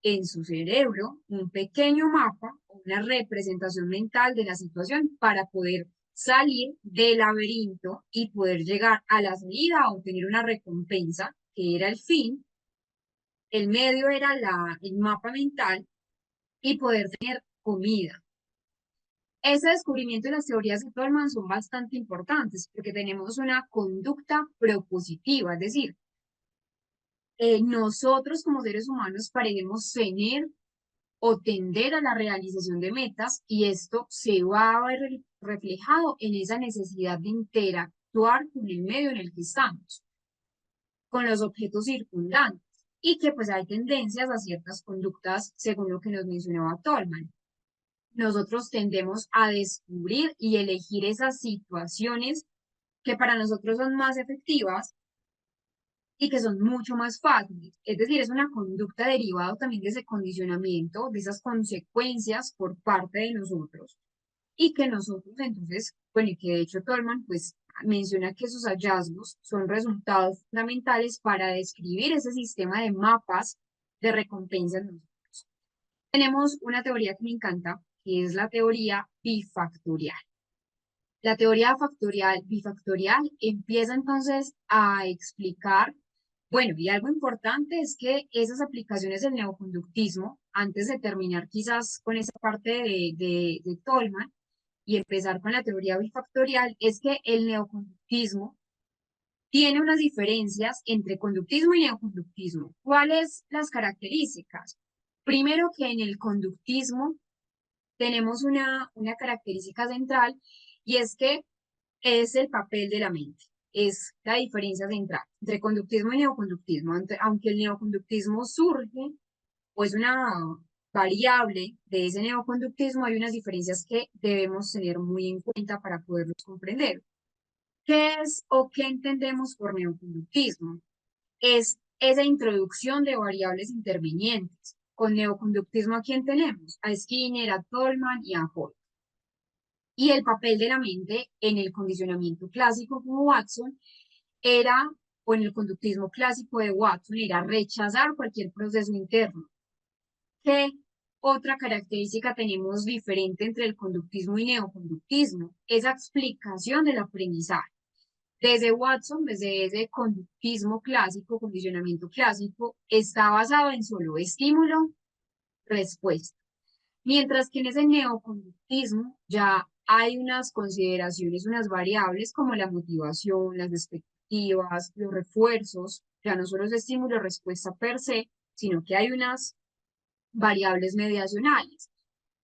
en su cerebro un pequeño mapa, una representación mental de la situación para poder salir del laberinto y poder llegar a la salida o obtener una recompensa, que era el fin. El medio era el mapa mental y poder tener comida. Ese descubrimiento y las teorías de Tolman son bastante importantes porque tenemos una conducta propositiva, es decir, nosotros como seres humanos parecemos tener o tender a la realización de metas y esto se va a ver reflejado en esa necesidad de interactuar con el medio en el que estamos, con los objetos circundantes y que pues hay tendencias a ciertas conductas según lo que nos mencionaba Tolman. Nosotros tendemos a descubrir y elegir esas situaciones que para nosotros son más efectivas y que son mucho más fáciles. Es decir, es una conducta derivada también de ese condicionamiento, de esas consecuencias por parte de nosotros y que nosotros entonces, bueno, y que de hecho Tolman pues menciona que esos hallazgos son resultados fundamentales para describir ese sistema de mapas de recompensas. Tenemos una teoría que me encanta, que es la teoría bifactorial. La teoría bifactorial empieza entonces a explicar, bueno, y algo importante es que esas aplicaciones del neoconductismo, antes de terminar quizás con esa parte de Tolman y empezar con la teoría bifactorial, es que el neoconductismo tiene unas diferencias entre conductismo y neoconductismo. ¿Cuáles las características? Primero que en el conductismo tenemos una característica central y es que es el papel de la mente. Es la diferencia central entre conductismo y neoconductismo. Aunque el neoconductismo surge o es una variable de ese neoconductismo, hay unas diferencias que debemos tener muy en cuenta para poderlos comprender. ¿Qué es o qué entendemos por neoconductismo? Es esa introducción de variables intervinientes. Con neoconductismo, ¿a quién tenemos? A Skinner, a Tolman y a Holt. Y el papel de la mente en el condicionamiento clásico como Watson era, o en el conductismo clásico de Watson, era rechazar cualquier proceso interno. ¿Qué otra característica tenemos diferente entre el conductismo y neoconductismo? Esa explicación del aprendizaje. Desde Watson, desde ese conductismo clásico, condicionamiento clásico, está basado en solo estímulo, respuesta. Mientras que en ese neoconductismo ya hay unas consideraciones, unas variables como la motivación, las expectativas, los refuerzos, ya no solo es estímulo, respuesta per se, sino que hay unas variables mediacionales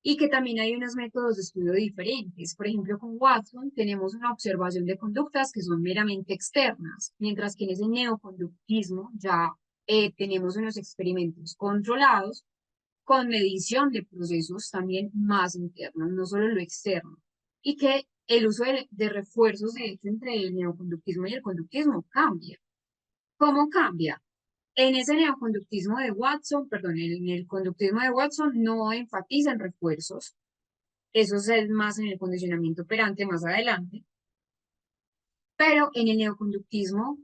y que también hay unos métodos de estudio diferentes. Por ejemplo, con Watson tenemos una observación de conductas que son meramente externas, mientras que en ese neoconductismo ya tenemos unos experimentos controlados con medición de procesos también más internos, no solo lo externo. Y que el uso de refuerzos, de hecho, entre el neoconductismo y el conductismo cambia. ¿Cómo cambia? En ese neoconductismo de Watson, perdón, en el conductismo de Watson no enfatiza en refuerzos, eso es más en el condicionamiento operante más adelante, pero en el neoconductismo,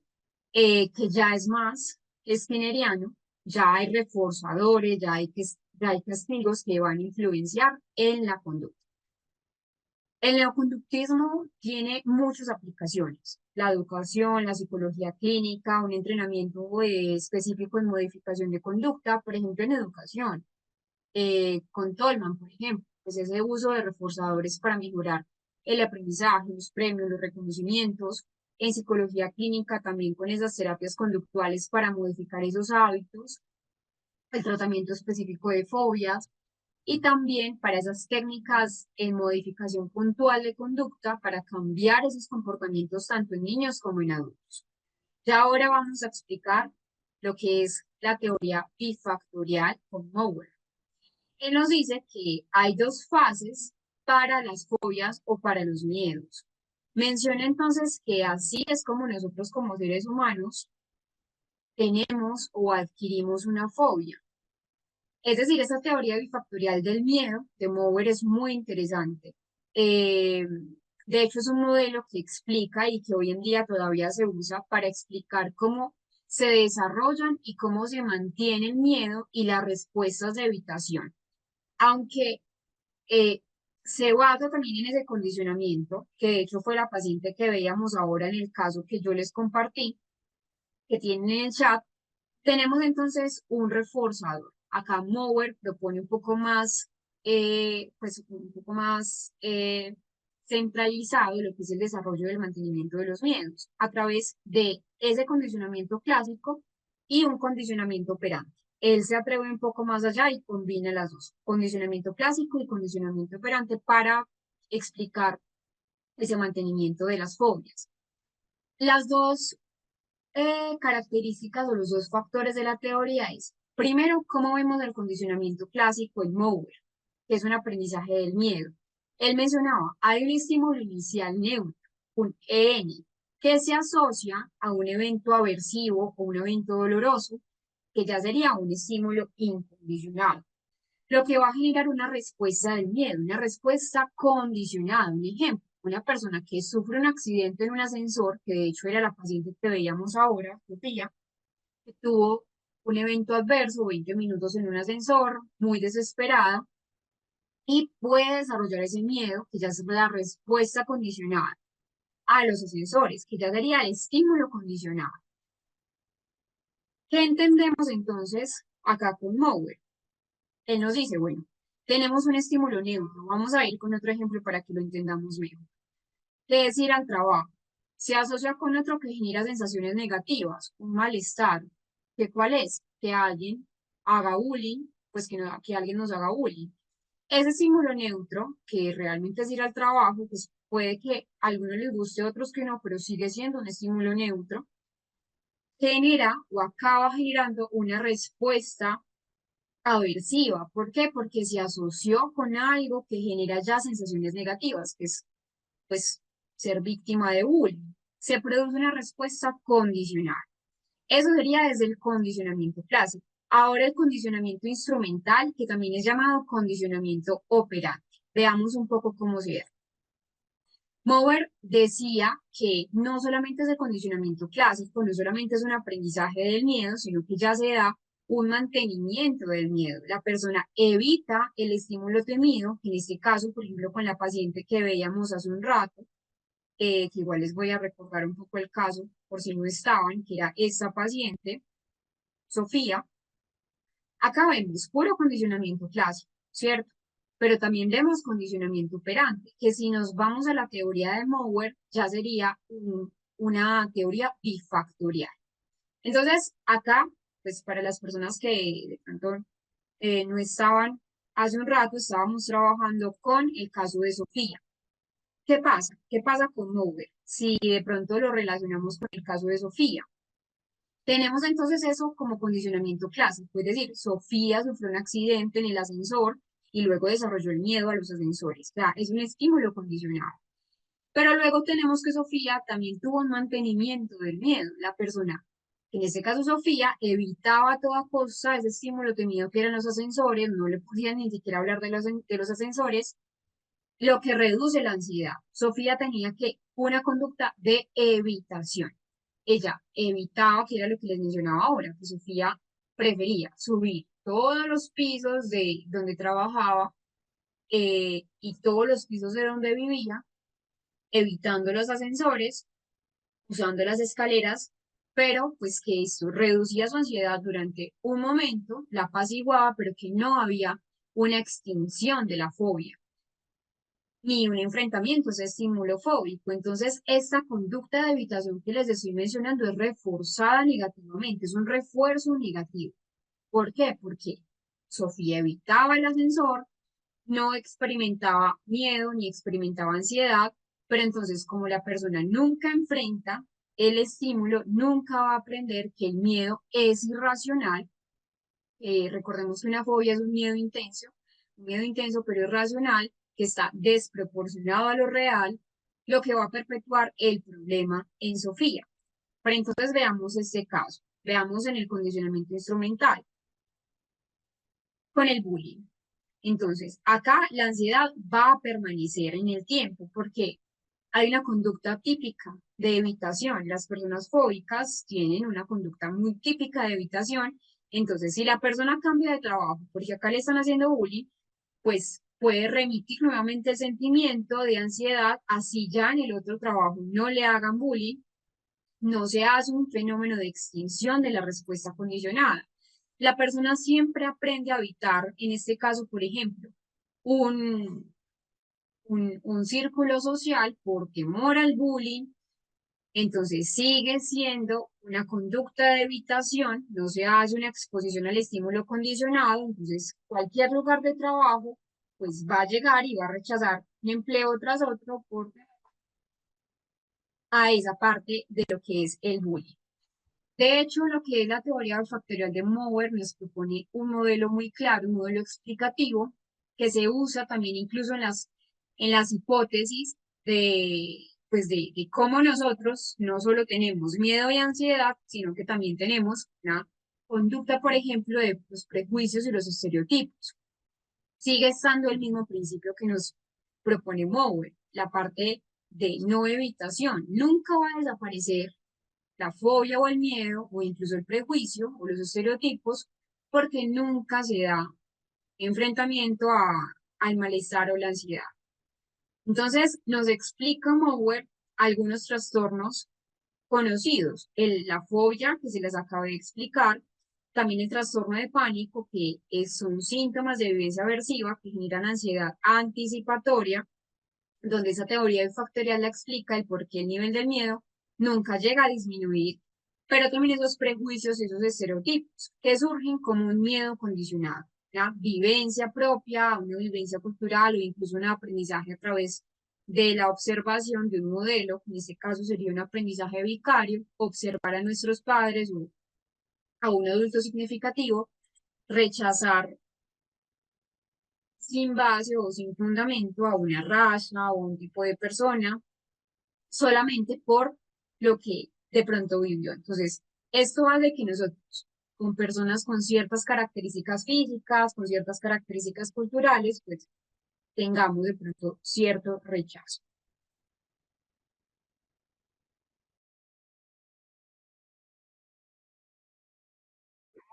que ya es más skinneriano, ya hay reforzadores, ya hay castigos que van a influenciar en la conducta. El neoconductismo tiene muchas aplicaciones. La educación, la psicología clínica, un entrenamiento específico en modificación de conducta, por ejemplo, en educación, con Tolman, por ejemplo, pues ese uso de reforzadores para mejorar el aprendizaje, los premios, los reconocimientos. En psicología clínica también con esas terapias conductuales para modificar esos hábitos, el tratamiento específico de fobias y también para esas técnicas en modificación puntual de conducta para cambiar esos comportamientos tanto en niños como en adultos. Ya ahora vamos a explicar lo que es la teoría bifactorial con Mower. Él nos dice que hay dos fases para las fobias o para los miedos. Menciona entonces que así es como nosotros como seres humanos tenemos o adquirimos una fobia. Es decir, esa teoría bifactorial del miedo de Mower es muy interesante. Eh, de hecho, es un modelo que explica y que hoy en día todavía se usa para explicar cómo se desarrollan y cómo se mantiene el miedo y las respuestas de evitación. Aunque eh, se basa también en ese condicionamiento, que de hecho fue la paciente que veíamos ahora en el caso que yo les compartí, que tienen en el chat, tenemos entonces un reforzador. Acá Mower propone un poco más, pues un poco más centralizado lo que es el desarrollo del mantenimiento de los miedos a través de ese condicionamiento clásico y un condicionamiento operante. Él se atreve un poco más allá y combina las dos, condicionamiento clásico y condicionamiento operante para explicar ese mantenimiento de las fobias. Las dos características o los dos factores de la teoría es, primero, cómo vemos el condicionamiento clásico en Mower, que es un aprendizaje del miedo. Él mencionaba, hay un estímulo inicial neutro, un EN, que se asocia a un evento aversivo o un evento doloroso, que ya sería un estímulo incondicional, lo que va a generar una respuesta del miedo, una respuesta condicionada. Un ejemplo, una persona que sufre un accidente en un ascensor, que de hecho era la paciente que veíamos ahora, Sofía, que tuvo un evento adverso, 20 minutos en un ascensor, muy desesperada, y puede desarrollar ese miedo, que ya es la respuesta condicionada a los ascensores, que ya sería el estímulo condicionado. ¿Qué entendemos entonces acá con Mower? Él nos dice, bueno, tenemos un estímulo neutro. Vamos a ir con otro ejemplo para que lo entendamos mejor. ¿Qué es ir al trabajo? Se asocia con otro que genera sensaciones negativas, un malestar. ¿Qué cuál es? Que alguien haga bullying, pues que, que alguien nos haga bullying. Ese estímulo neutro, que realmente es ir al trabajo, pues puede que a algunos les guste, a otros que no, pero sigue siendo un estímulo neutro, genera o acaba generando una respuesta aversiva. ¿Por qué? Porque se asoció con algo que genera ya sensaciones negativas, que es, pues, ser víctima de bullying. Se produce una respuesta condicional. Eso sería desde el condicionamiento clásico. Ahora el condicionamiento instrumental, que también es llamado condicionamiento operante. Veamos un poco cómo se ve. Mower decía que no solamente es el condicionamiento clásico, no solamente es un aprendizaje del miedo, sino que ya se da un mantenimiento del miedo. La persona evita el estímulo temido, en este caso, por ejemplo, con la paciente que veíamos hace un rato, que igual les voy a recordar un poco el caso por si no estaban, que era esta paciente, Sofía. Acá vemos puro condicionamiento clásico, ¿cierto? Pero también vemos condicionamiento operante, que si nos vamos a la teoría de Mower, ya sería una teoría bifactorial. Entonces, acá, pues para las personas que de pronto no estaban hace un rato, estábamos trabajando con el caso de Sofía. ¿Qué pasa? ¿Qué pasa con Mower? Si de pronto lo relacionamos con el caso de Sofía. Tenemos entonces eso como condicionamiento clásico, es decir, Sofía sufrió un accidente en el ascensor y luego desarrolló el miedo a los ascensores. O sea, es un estímulo condicionado. Pero luego tenemos que Sofía también tuvo un mantenimiento del miedo. La persona, en este caso Sofía, evitaba a toda costa ese estímulo temido que eran los ascensores, no le podían ni siquiera hablar de los ascensores, lo que reduce la ansiedad. Sofía tenía que una conducta de evitación. Ella evitaba, que era lo que les mencionaba ahora, que Sofía prefería subir todos los pisos de donde trabajaba y todos los pisos de donde vivía, evitando los ascensores, usando las escaleras, pero pues que esto reducía su ansiedad durante un momento, la apaciguaba, pero que no había una extinción de la fobia ni un enfrentamiento, ese estímulo fóbico. Entonces, esta conducta de evitación que les estoy mencionando es reforzada negativamente, es un refuerzo negativo. ¿Por qué? Porque Sofía evitaba el ascensor, no experimentaba miedo ni experimentaba ansiedad, pero entonces como la persona nunca enfrenta el estímulo, nunca va a aprender que el miedo es irracional. Recordemos que una fobia es un miedo intenso pero irracional, que está desproporcionado a lo real, lo que va a perpetuar el problema en Sofía. Pero entonces veamos este caso, veamos en el condicionamiento instrumental con el bullying. Entonces, acá la ansiedad va a permanecer en el tiempo porque hay una conducta típica de evitación. Las personas fóbicas tienen una conducta muy típica de evitación. Entonces, si la persona cambia de trabajo porque acá le están haciendo bullying, pues puede remitir nuevamente el sentimiento de ansiedad, así ya en el otro trabajo no le hagan bullying, no se hace un fenómeno de extinción de la respuesta condicionada. La persona siempre aprende a evitar, en este caso, por ejemplo, un, un círculo social por temor al bullying, entonces sigue siendo una conducta de evitación, no se hace una exposición al estímulo condicionado, entonces cualquier lugar de trabajo pues va a llegar y va a rechazar un empleo tras otro por a esa parte de lo que es el bullying. De hecho, lo que es la teoría factorial de Mower nos propone un modelo muy claro, un modelo explicativo, que se usa también incluso en las hipótesis de cómo nosotros no solo tenemos miedo y ansiedad, sino que también tenemos una conducta, por ejemplo, de los prejuicios y los estereotipos. Sigue estando el mismo principio que nos propone Mower, la parte de no evitación. Nunca va a desaparecer la fobia o el miedo o incluso el prejuicio o los estereotipos, porque nunca se da enfrentamiento al malestar o la ansiedad. Entonces, nos explica Mower algunos trastornos conocidos, la fobia, que se les acaba de explicar, también el trastorno de pánico, que son síntomas de vivencia aversiva que generan ansiedad anticipatoria, donde esa teoría factorial la explica el por qué el nivel del miedo nunca llega a disminuir, pero también esos prejuicios, esos estereotipos que surgen como un miedo condicionado, una vivencia propia, una vivencia cultural o incluso un aprendizaje a través de la observación de un modelo, en este caso sería un aprendizaje vicario, observar a nuestros padres o a un adulto significativo, rechazar sin base o sin fundamento a una raza o un tipo de persona, solamente por lo que de pronto vivió. Entonces, esto hace que nosotros, con personas con ciertas características físicas, con ciertas características culturales, pues tengamos de pronto cierto rechazo.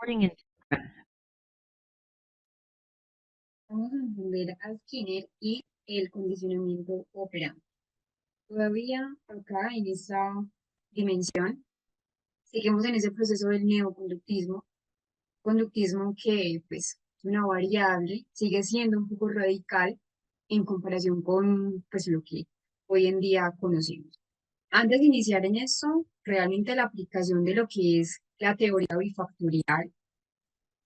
Recording in progress. Vamos a entender a Skinner y el condicionamiento operante. Todavía acá en esta dimensión seguimos en ese proceso del neoconductismo, conductismo que pues es una variable, sigue siendo un poco radical en comparación con pues lo que hoy en día conocemos. Antes de iniciar en esto, realmente la aplicación de lo que es la teoría bifactorial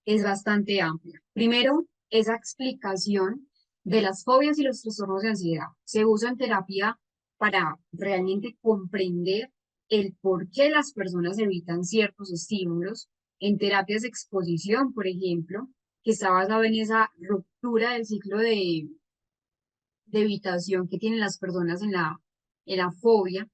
es bastante amplia. Primero, esa explicación de las fobias y los trastornos de ansiedad se usa en terapia para realmente comprender el por qué las personas evitan ciertos estímulos. En terapias de exposición, por ejemplo, que está basado en esa ruptura del ciclo de evitación que tienen las personas en la fobia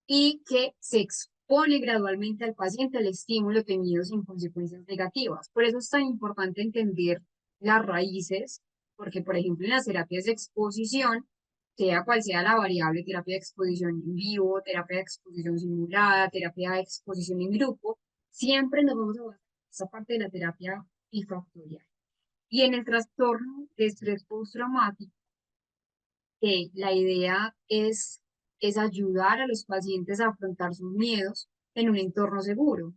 y que se expone gradualmente al paciente al estímulo tenido sin consecuencias negativas. Por eso es tan importante entender las raíces, porque, por ejemplo, en las terapias de exposición, sea cual sea la variable, terapia de exposición en vivo, terapia de exposición simulada, terapia de exposición en grupo, siempre nos vamos a basar en esa parte de la terapia bifactorial. Y en el trastorno de estrés postraumático, que la idea es ayudar a los pacientes a afrontar sus miedos en un entorno seguro.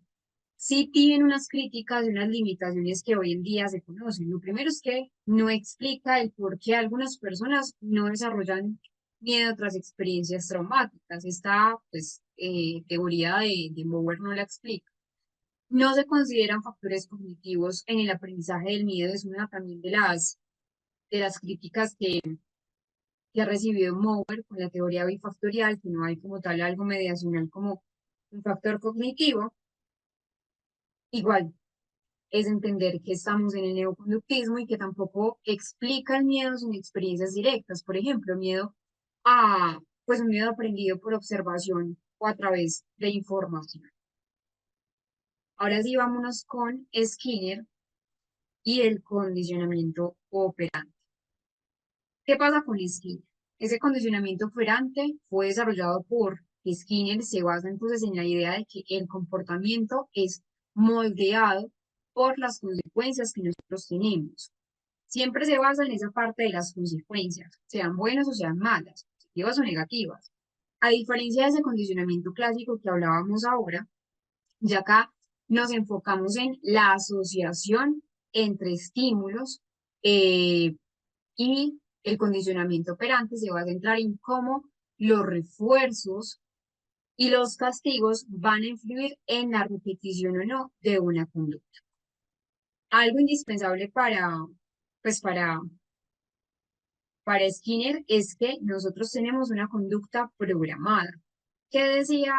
Sí tienen unas críticas y unas limitaciones que hoy en día se conocen. Lo primero es que no explica el por qué algunas personas no desarrollan miedo tras experiencias traumáticas. Esta pues, teoría de Mower no la explica. No se consideran factores cognitivos en el aprendizaje del miedo. Es una también de las críticas que ha recibido Mower con la teoría bifactorial, que no hay como tal algo mediacional como un factor cognitivo. Igual es entender que estamos en el neoconductismo y que tampoco explica el miedo sin experiencias directas. Por ejemplo, miedo a, pues un miedo aprendido por observación o a través de información. Ahora sí, vámonos con Skinner y el condicionamiento operante. ¿Qué pasa con Skinner? Ese condicionamiento operante fue desarrollado por Skinner, se basa entonces en la idea de que el comportamiento es moldeado por las consecuencias que nosotros tenemos. Siempre se basa en esa parte de las consecuencias, sean buenas o sean malas, positivas o negativas. A diferencia de ese condicionamiento clásico que hablábamos ahora, ya acá nos enfocamos en la asociación entre estímulos eh, y el condicionamiento operante se va a centrar en cómo los refuerzos y los castigos van a influir en la repetición o no de una conducta. Algo indispensable pues para Skinner es que nosotros tenemos una conducta programada. ¿Qué decía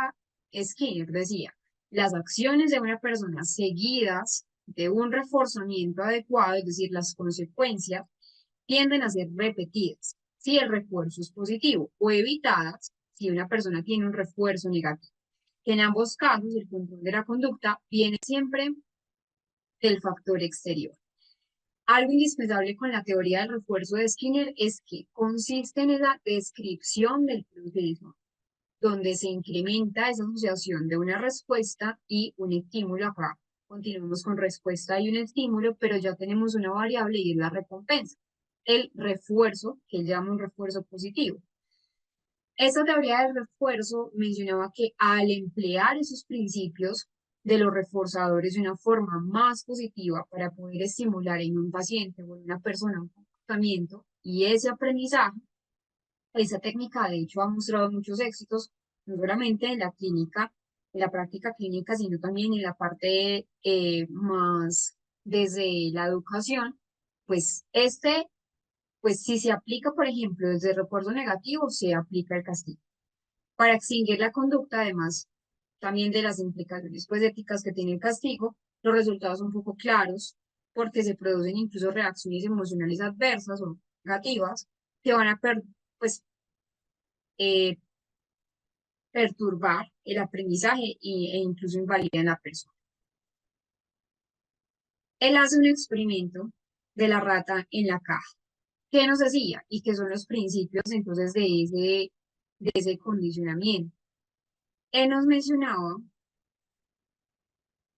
Skinner? Decía, las acciones de una persona seguidas de un reforzamiento adecuado, es decir, las consecuencias, tienden a ser repetidas si el refuerzo es positivo o evitadas si una persona tiene un refuerzo negativo. Que en ambos casos el control de la conducta viene siempre del factor exterior. Algo indispensable con la teoría del refuerzo de Skinner es que consiste en esa descripción del proceso, donde se incrementa esa asociación de una respuesta y un estímulo acá. Continuamos con respuesta y un estímulo, pero ya tenemos una variable y es la recompensa. El refuerzo, que él llama un refuerzo positivo. Esta teoría del refuerzo mencionaba que al emplear esos principios de los reforzadores de una forma más positiva para poder estimular en un paciente o en una persona un comportamiento y ese aprendizaje, esa técnica de hecho ha mostrado muchos éxitos, no solamente en la clínica, en la práctica clínica, sino también en la parte más desde la educación, pues pues si se aplica, por ejemplo, desde el refuerzo negativo, se aplica el castigo. Para extinguir la conducta, además, también de las implicaciones pues, éticas que tiene el castigo, los resultados son un poco claros porque se producen incluso reacciones emocionales adversas o negativas que van a pues, eh, perturbar el aprendizaje e incluso invalidar a la persona. Él hace un experimento de la rata en la caja. ¿Qué nos decía? Y qué son los principios entonces de ese condicionamiento. Él nos mencionaba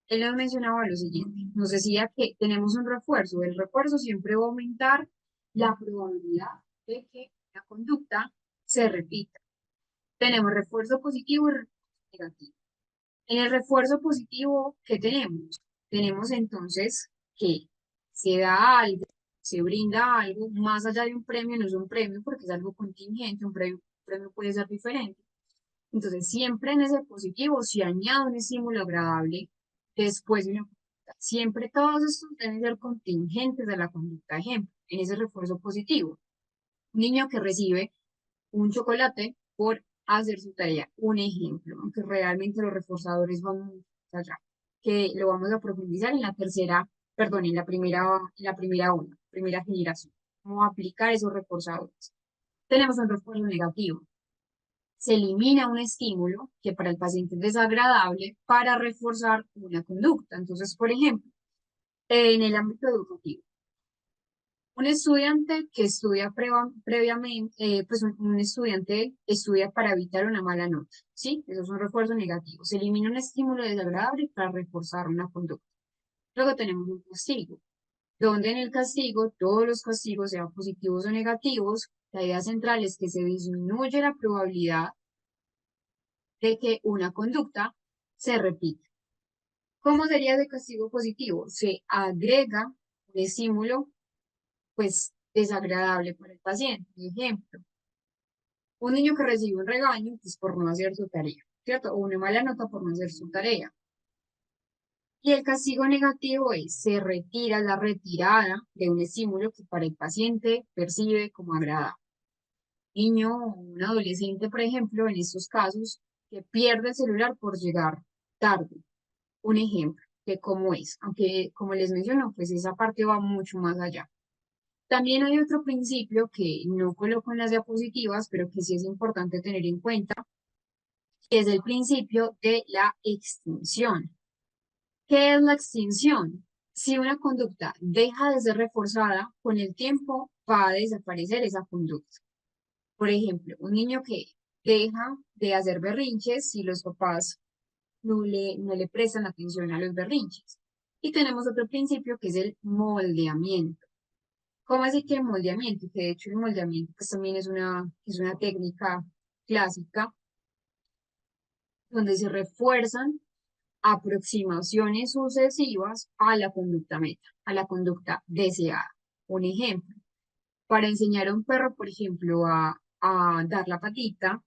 Él nos mencionaba lo siguiente, nos decía que tenemos un refuerzo, el refuerzo siempre va a aumentar la probabilidad de que la conducta se repita. Tenemos refuerzo positivo y refuerzo negativo. En el refuerzo positivo, ¿qué tenemos? Tenemos entonces que se da algo, se brinda algo, más allá de un premio, no es un premio porque es algo contingente, un premio puede ser diferente. Entonces, siempre en ese positivo se añade un estímulo agradable después de una conducta. Siempre todos estos deben ser contingentes de la conducta. Ejemplo, en ese refuerzo positivo, un niño que recibe un chocolate por hacer su tarea. Un ejemplo, aunque realmente los reforzadores van mucho más allá, que lo vamos a profundizar en la tercera, perdón, en la primera ola, primera generación. Cómo aplicar esos reforzadores. Tenemos un refuerzo negativo. Se elimina un estímulo que para el paciente es desagradable para reforzar una conducta. Entonces, por ejemplo, en el ámbito educativo, un estudiante que estudia previamente, pues un estudiante estudia para evitar una mala nota, ¿sí? Eso es un refuerzo negativo. Se elimina un estímulo desagradable para reforzar una conducta. Luego tenemos un castigo, donde en el castigo, todos los castigos, sean positivos o negativos, la idea central es que se disminuye la probabilidad de que una conducta se repita. ¿Cómo sería ese castigo positivo? Se agrega un estímulo, pues, desagradable para el paciente. Por ejemplo, un niño que recibe un regaño, pues, por no hacer su tarea, ¿cierto? O una mala nota por no hacer su tarea. Y el castigo negativo es, se retira la retirada de un estímulo que para el paciente percibe como agradable. Niño o un adolescente, por ejemplo, en estos casos, que pierde el celular por llegar tarde. Un ejemplo de cómo es, aunque como les menciono, pues esa parte va mucho más allá. También hay otro principio que no coloco en las diapositivas, pero que sí es importante tener en cuenta, que es el principio de la extinción. ¿Qué es la extinción? Si una conducta deja de ser reforzada, con el tiempo va a desaparecer esa conducta. Por ejemplo, un niño que deja de hacer berrinches si los papás no le prestan atención a los berrinches. Y tenemos otro principio que es el moldeamiento. ¿Cómo así que el moldeamiento? Que de hecho el moldeamiento pues, también es una técnica clásica donde se refuerzan aproximaciones sucesivas a la conducta meta, a la conducta deseada. Un ejemplo, para enseñar a un perro, por ejemplo, a dar la patita,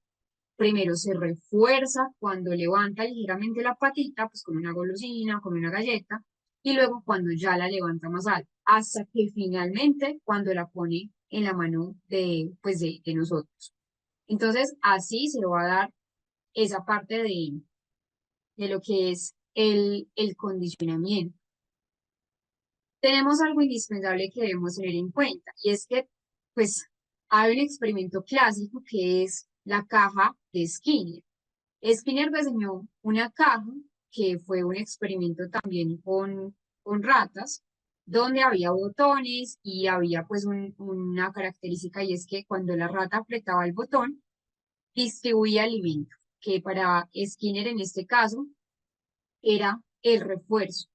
primero se refuerza cuando levanta ligeramente la patita, pues con una golosina, con una galleta, y luego cuando ya la levanta más alto, hasta que finalmente cuando la pone en la mano pues de nosotros. Entonces, así se lo va a dar esa parte de lo que es el condicionamiento. Tenemos algo indispensable que debemos tener en cuenta, y es que, pues, hay un experimento clásico que es la caja de Skinner. Skinner diseñó una caja que fue un experimento también con ratas, donde había botones y había pues una característica y es que cuando la rata apretaba el botón, distribuía alimento, que para Skinner en este caso era el refuerzo.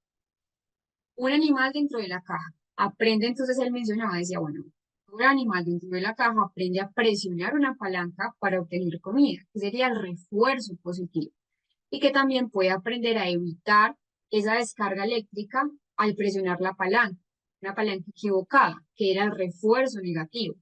Un animal dentro de la caja aprende, entonces él mencionaba, decía, bueno, un animal dentro de la caja aprende a presionar una palanca para obtener comida, que sería el refuerzo positivo y que también puede aprender a evitar esa descarga eléctrica al presionar la palanca, una palanca equivocada, que era el refuerzo negativo.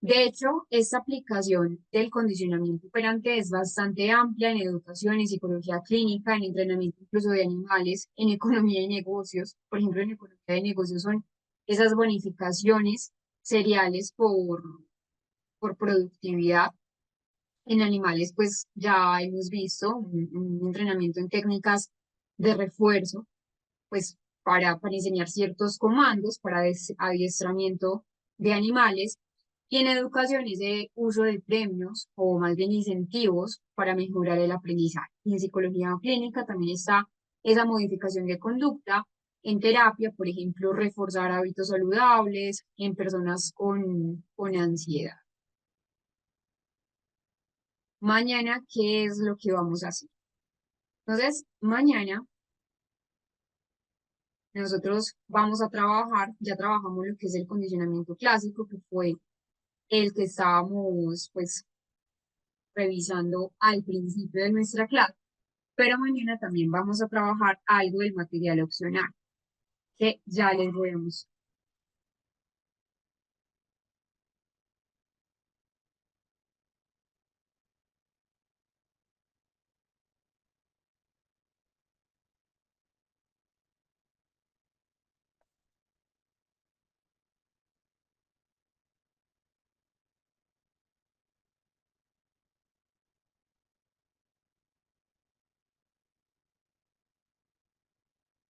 De hecho, esta aplicación del condicionamiento operante es bastante amplia en educación, en psicología clínica, en entrenamiento incluso de animales, en economía y negocios. Por ejemplo, en economía de negocios son esas bonificaciones seriales por productividad. En animales, pues ya hemos visto un entrenamiento en técnicas de refuerzo, pues para enseñar ciertos comandos, para adiestramiento de animales, y en educación es de uso de premios o más bien incentivos para mejorar el aprendizaje. Y en psicología clínica también está esa modificación de conducta. En terapia, por ejemplo, reforzar hábitos saludables en personas con ansiedad. Mañana, ¿qué es lo que vamos a hacer? Entonces, mañana Nosotros vamos a trabajar, ya trabajamos lo que es el condicionamiento clásico, que fue el que estábamos pues revisando al principio de nuestra clase, pero mañana también vamos a trabajar algo del material opcional, que ya les voy a mostrar.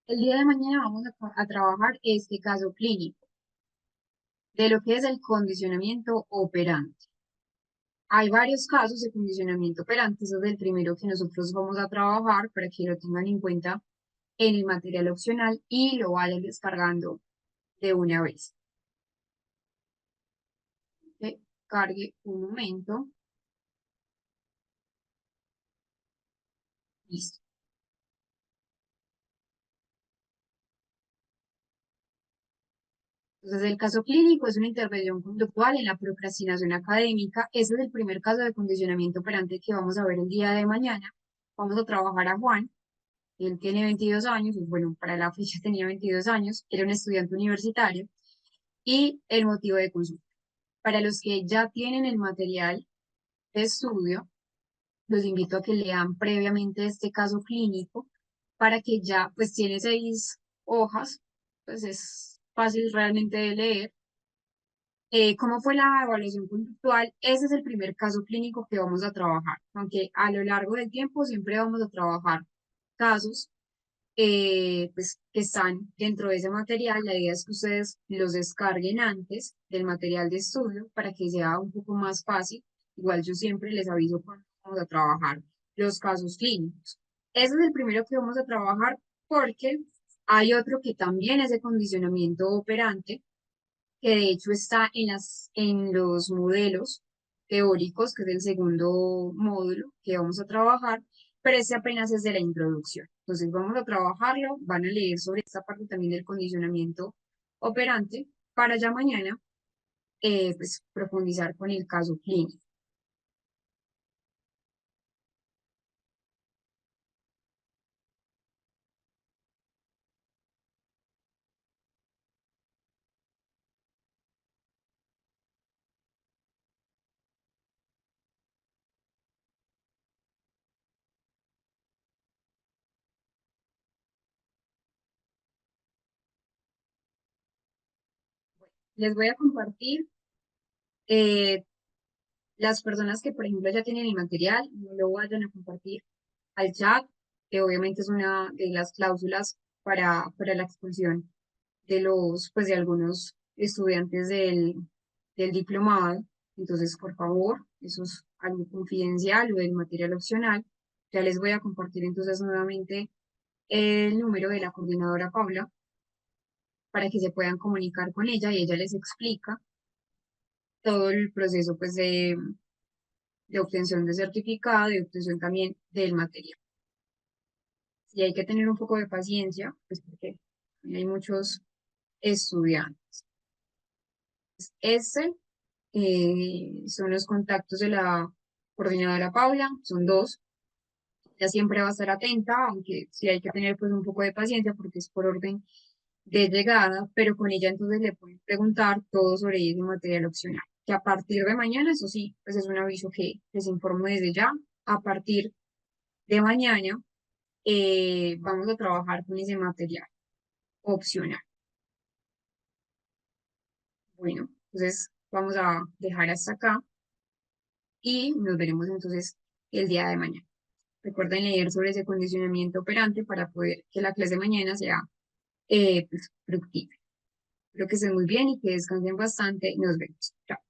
El día de mañana vamos a trabajar este caso clínico de lo que es el condicionamiento operante. Hay varios casos de condicionamiento operante, ese es el primero que nosotros vamos a trabajar para que lo tengan en cuenta en el material opcional y lo vayan descargando de una vez. Que cargue un momento. Listo. Entonces, el caso clínico es una intervención conductual en la procrastinación académica. Ese es el primer caso de condicionamiento operante que vamos a ver el día de mañana. Vamos a trabajar a Juan. Él tiene 22 años, bueno, para la fecha tenía 22 años, era un estudiante universitario y el motivo de consulta. Para los que ya tienen el material de estudio, los invito a que lean previamente este caso clínico para que ya, pues tiene 6 hojas, pues es fácil realmente de leer. ¿Cómo fue la evaluación conductual? Ese es el primer caso clínico que vamos a trabajar, aunque a lo largo del tiempo siempre vamos a trabajar casos pues, que están dentro de ese material. La idea es que ustedes los descarguen antes del material de estudio para que sea un poco más fácil. Igual yo siempre les aviso cuando vamos a trabajar los casos clínicos. Ese es el primero que vamos a trabajar porque hay otro que también es de condicionamiento operante, que de hecho está en los modelos teóricos, que es el segundo módulo que vamos a trabajar, pero este apenas es de la introducción. Entonces vamos a trabajarlo, van a leer sobre esta parte también del condicionamiento operante para ya mañana pues profundizar con el caso clínico. Les voy a compartir eh, las personas que, por ejemplo, ya tienen el material, no lo vayan a compartir al chat, que obviamente es una de las cláusulas para la expulsión de pues de algunos estudiantes del diplomado. Entonces, por favor, eso es algo confidencial o del material opcional. Ya les voy a compartir entonces nuevamente el número de la coordinadora Paula para que se puedan comunicar con ella y ella les explica todo el proceso pues de obtención de certificado, de obtención también del material. Y hay que tener un poco de paciencia, pues porque hay muchos estudiantes. Este son los contactos de la coordinadora Paula, son dos. Ella siempre va a estar atenta, aunque sí hay que tener pues un poco de paciencia porque es por orden de llegada, pero con ella entonces le pueden preguntar todo sobre ese material opcional. Que a partir de mañana, eso sí, pues es un aviso que les informo desde ya, a partir de mañana vamos a trabajar con ese material opcional. Bueno, entonces vamos a dejar hasta acá y nos veremos entonces el día de mañana. Recuerden leer sobre ese condicionamiento operante para poder que la clase de mañana sea pues, productiva. Espero que estén muy bien y que descansen bastante. Nos vemos. Chao.